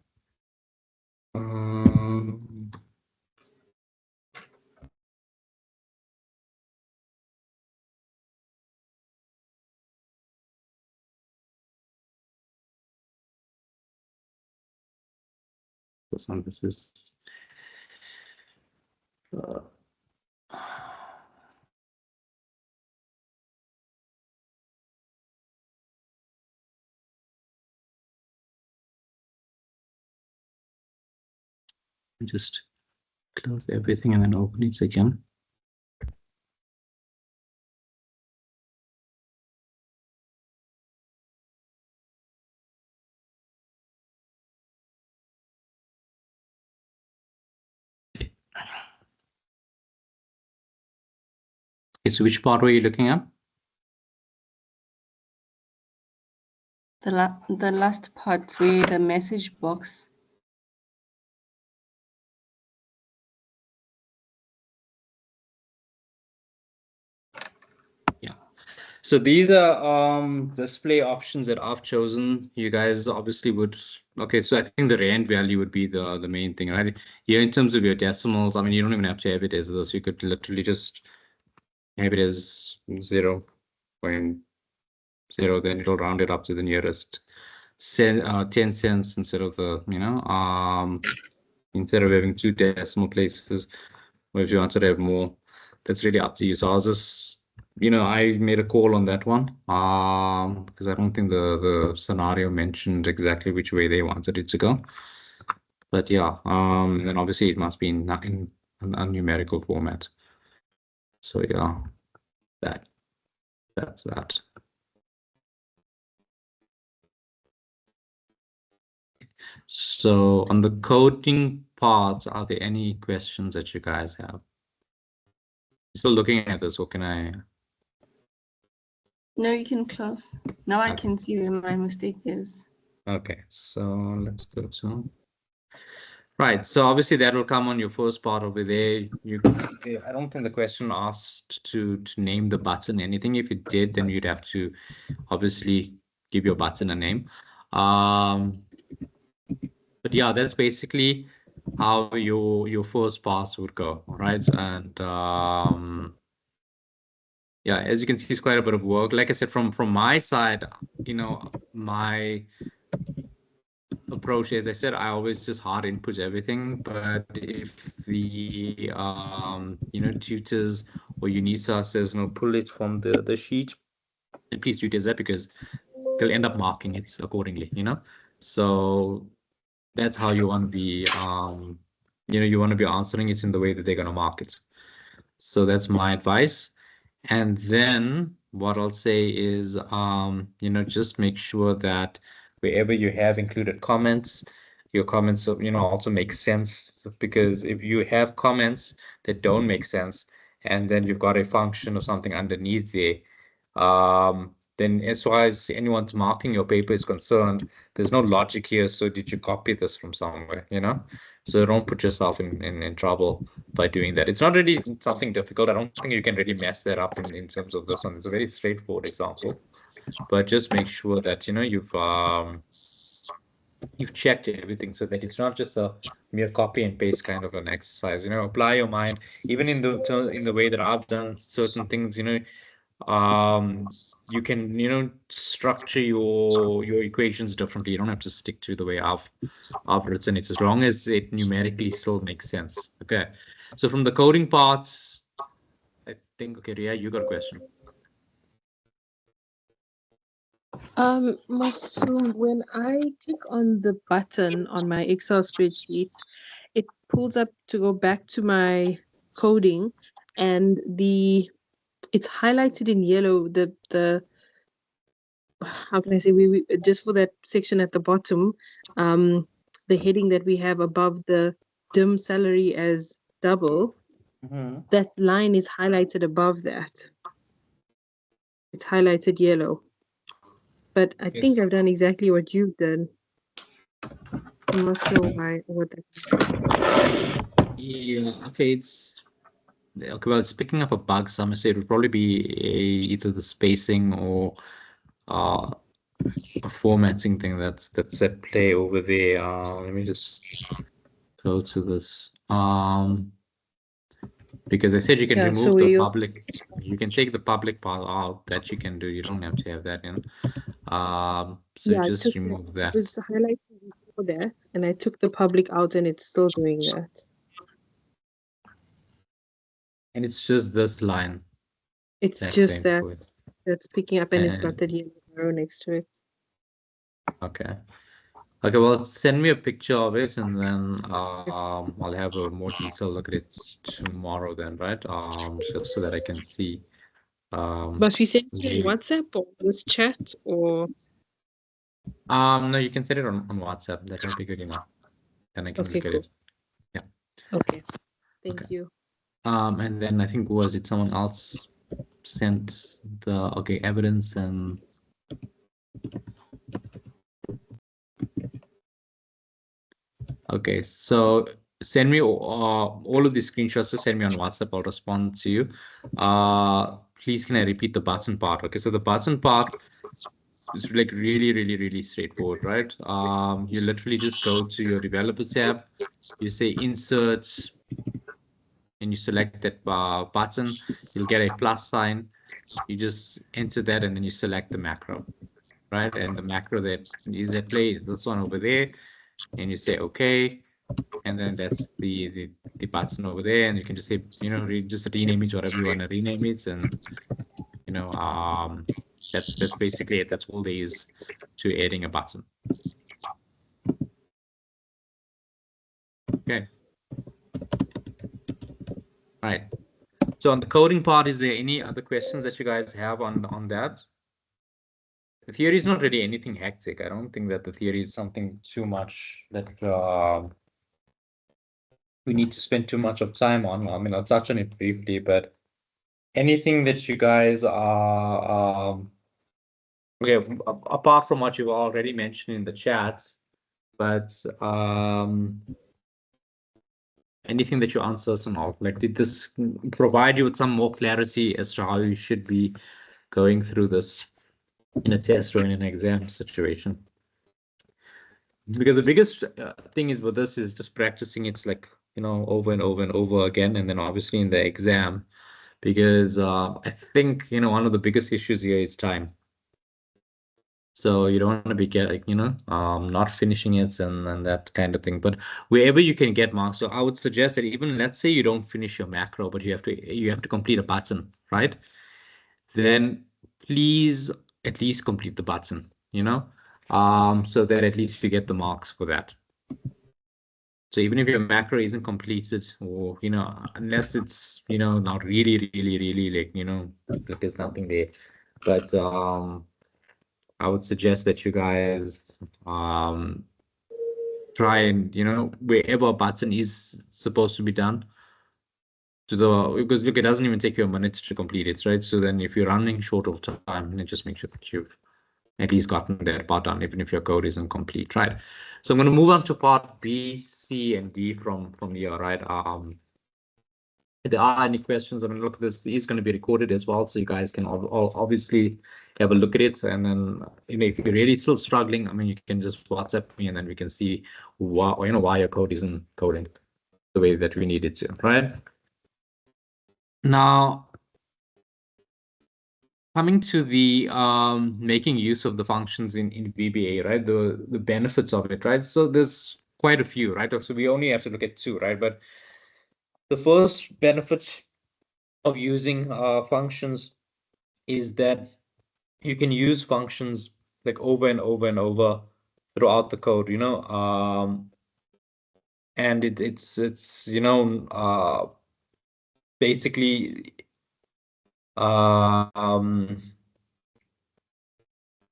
This one. This is. Just close everything and then open it again. Okay, so which part were you looking at? The last part where the message box. So these are display options that I've chosen. You guys obviously would. Okay, so I think the rand value would be the main thing, right? Here in terms of your decimals, I mean, you don't even have to have it as this. You could literally just have it as 0.0, then it'll round it up to the nearest 10 cents instead of the, instead of having two decimal places, or if you wanted to have more, that's really up to you. So I'll just, I made a call on that one because I don't think the scenario mentioned exactly which way they wanted it to go. But yeah, and then obviously it must be in a numerical format. So yeah, that's that. So on the coding part, are there any questions that you guys have? Still looking at this, or can I? No, you can close. Now I Okay. can see where my mistake is. Okay, so let's go to. Right, so obviously that will come on your first part over there. I don't think the question asked to name the button anything. If it did, then you'd have to obviously give your button a name. But yeah, that's basically how your first pass would go, right? And yeah, as you can see, it's quite a bit of work. Like I said, from my side, my approach, as I said, I always just hard input everything. But if the tutors or UNISA says pull it from the sheet, then please do that, because they'll end up marking it accordingly, So that's how you want to be you want to be answering it in the way that they're going to mark it. So that's my advice. And then what I'll say is just make sure that wherever you have included comments, your comments also make sense, because if you have comments that don't make sense and then you've got a function or something underneath there, then as far as anyone's marking your paper is concerned, there's no logic here. So did you copy this from somewhere, So don't put yourself in trouble by doing that. It's not really something difficult. I don't think you can really mess that up in terms of this one. It's a very straightforward example, but just make sure that you've checked everything, so that it's not just a mere copy and paste kind of an exercise. Apply your mind, even in the way that I've done certain things. You can structure your equations differently. You don't have to stick to the way I've written it, as long as it numerically still makes sense. Okay, so from the coding parts, I think, okay, Ria, you got a question. So when I click on the button on my Excel spreadsheet, it pulls up to go back to my coding, and it's highlighted in yellow. The how can I say, we just for that section at the bottom, the heading that we have above the dim salary as double, that line is highlighted above that. It's highlighted yellow. But I think I've done exactly what you've done. I'm not sure why what that. Yeah, okay, well, it's picking up a bug. So I'm gonna say it would probably be either the spacing or a formatting thing that's at play over there. Let me just go to this. Because I said you can remove the public. You can take the public part out. That you can do. You don't have to have that in. So just remove that. It was highlighted before that, and I took the public out, and it's still doing that. And it's just this line. It's just that's picking up, and it's got the yellow arrow next to it. Okay. Okay, well, send me a picture of it, and then I'll have a more detailed look at it tomorrow then, right? Just so that I can see. Must we send it on WhatsApp or this chat or? No, you can send it on WhatsApp. That might be good enough. Then I can look at it. Yeah. Okay. Thank you. And then I think, was it someone else sent the evidence and okay, so send me all of these screenshots. Just send me on WhatsApp. I'll respond to you. Please, can I repeat the button part? Okay, so the button part is like really straightforward, right? You literally just go to your developer tab, you say insert, and you select that button. You'll get a plus sign. You just enter that, and then you select the macro, right? And the macro that is at play is this one over there, and you say okay, and then that's the button over there, and you can just say just rename it whatever you want to rename it, and that's basically it. That's all there is to adding a button. Okay. Right. So on the coding part, is there any other questions that you guys have on that? The theory is not really anything hectic. I don't think that the theory is something too much that we need to spend too much of time on. I mean, I'll touch on it briefly, but anything that you guys are okay, apart from what you've already mentioned in the chat, but anything that you're uncertain of, like, did this provide you with some more clarity as to how you should be going through this in a test or in an exam situation? Because the biggest thing is with this is just practicing it's like, you know, over and over and over again, and then obviously in the exam, because I think, you know, one of the biggest issues here is time. So you don't want to be not finishing it and that kind of thing. But wherever you can get marks, so I would suggest that even let's say you don't finish your macro, but you have to complete a button, right? Then please at least complete the button, you know, so that at least you get the marks for that. So even if your macro isn't completed, or you know, unless it's, you know, not really like, you know, like there's nothing there, but I would suggest that you guys try and, you know, wherever a button is supposed to be done, because look, it doesn't even take you a minute to complete it, right? So then if you're running short of time, then just make sure that you've at least gotten that part done, even if your code isn't complete, right? So I'm going to move on to part B, C, and D from here, right? If there are any questions, I mean, look, this is going to be recorded as well, so you guys can obviously have a look at it. And then, you know, if you're really still struggling, I mean, you can just WhatsApp me, and then we can see why, you know, why your code isn't coding the way that we need it to, right? Now, coming to the making use of the functions in VBA, right? The benefits of it, right? So there's quite a few, right? So we only have to look at two, right? But the first benefit of using functions is that you can use functions like over and over and over throughout the code, you know, and it's you know, basically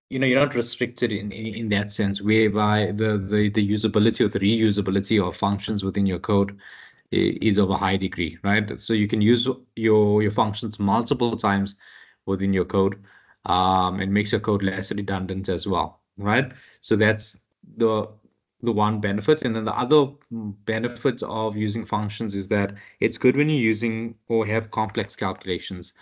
you know, you're not restricted in that sense, whereby the usability or the reusability of functions within your code is of a high degree, right? So you can use your functions multiple times within your code, and makes your code less redundant as well, right? So that's the one benefit. And then the other benefit of using functions is that it's good when you're using or have complex calculations.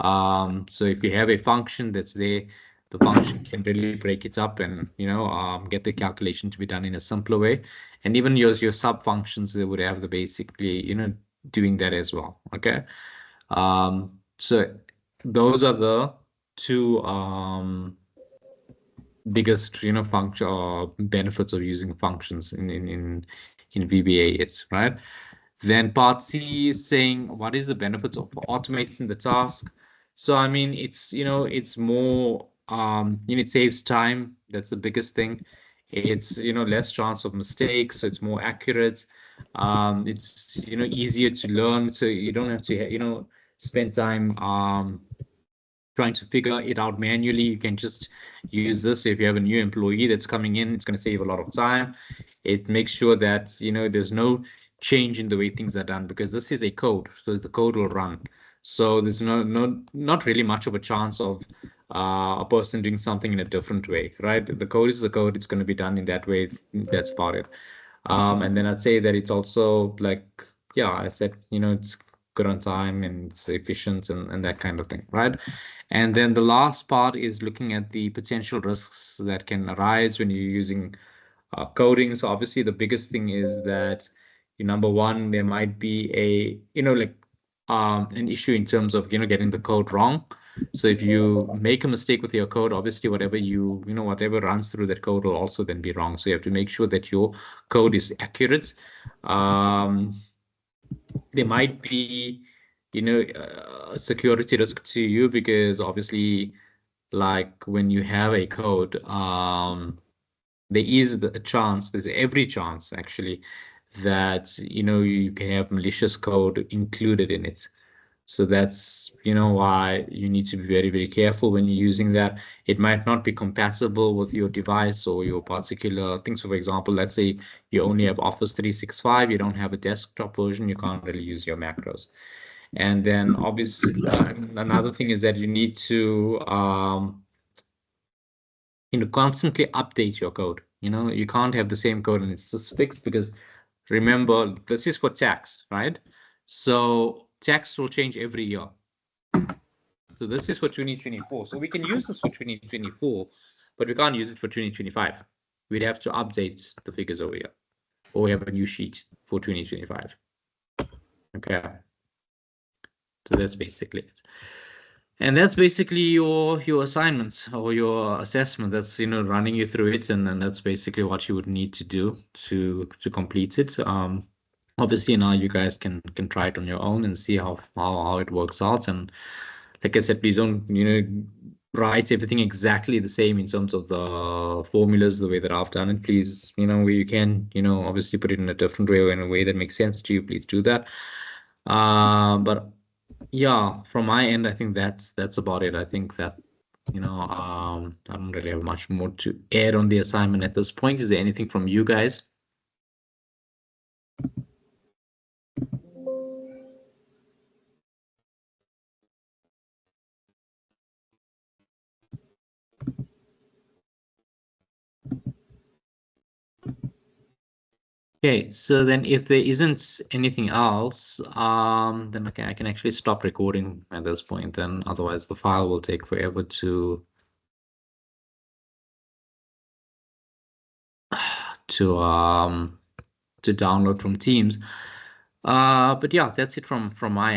So if you have a function that's there, the function can really break it up and, you know, get the calculation to be done in a simpler way. And even your sub functions would have the basically, you know, doing that as well. Okay. So those are the two biggest, you know, function or benefits of using functions in VBA. It's right. Then part C is saying, what is the benefits of automating the task? So, I mean, it's, you know, it's more, you know, it saves time. That's the biggest thing. It's, you know, less chance of mistakes. So it's more accurate. It's, you know, easier to learn. So you don't have to, you know, spend time, trying to figure it out manually. You can just use this. If you have a new employee that's coming in, it's going to save a lot of time. It makes sure that, you know, there's no change in the way things are done, because this is a code, so the code will run. So there's not really much of a chance of a person doing something in a different way, right? The code is the code. It's going to be done in that way. That's about it. And then I'd say that it's also like, yeah, I said, you know, it's good on time and it's efficient and that kind of thing, right? And then the last part is looking at the potential risks that can arise when you're using coding. So obviously the biggest thing is that, number one, there might be a, you know, like an issue in terms of, you know, getting the code wrong. So if you make a mistake with your code, obviously whatever whatever runs through that code will also then be wrong. So you have to make sure that your code is accurate. There might be, you know, a security risk to you, because obviously, like when you have a code, there is a chance, there's every chance actually, that, you can have malicious code included in it. So that's, why you need to be very, very careful when you're using that. It might not be compatible with your device or your particular thing. So for example, let's say you only have Office 365, you don't have a desktop version, you can't really use your macros. And then obviously, another thing is that you need to, constantly update your code. You can't have the same code and it's just fixed, because remember, this is for tax, right? So tax will change every year. So this is for 2024. So we can use this for 2024, but we can't use it for 2025. We'd have to update the figures over here, or we have a new sheet for 2025. Okay. So that's basically it. And that's basically your assignments or your assessment. That's running you through it, and then that's basically what you would need to do to complete it. Obviously now you guys can try it on your own and see how it works out. And like I said, please don't write everything exactly the same in terms of the formulas the way that I've done it. Please, where you can, obviously put it in a different way or in a way that makes sense to you, please do that. But yeah, from my end, I think that's about it. I think that I don't really have much more to add on the assignment at this point. Is there anything from you guys? Okay, so then if there isn't anything else, then okay, I can actually stop recording at this point. Then otherwise the file will take forever to download from Teams. But yeah, that's it from my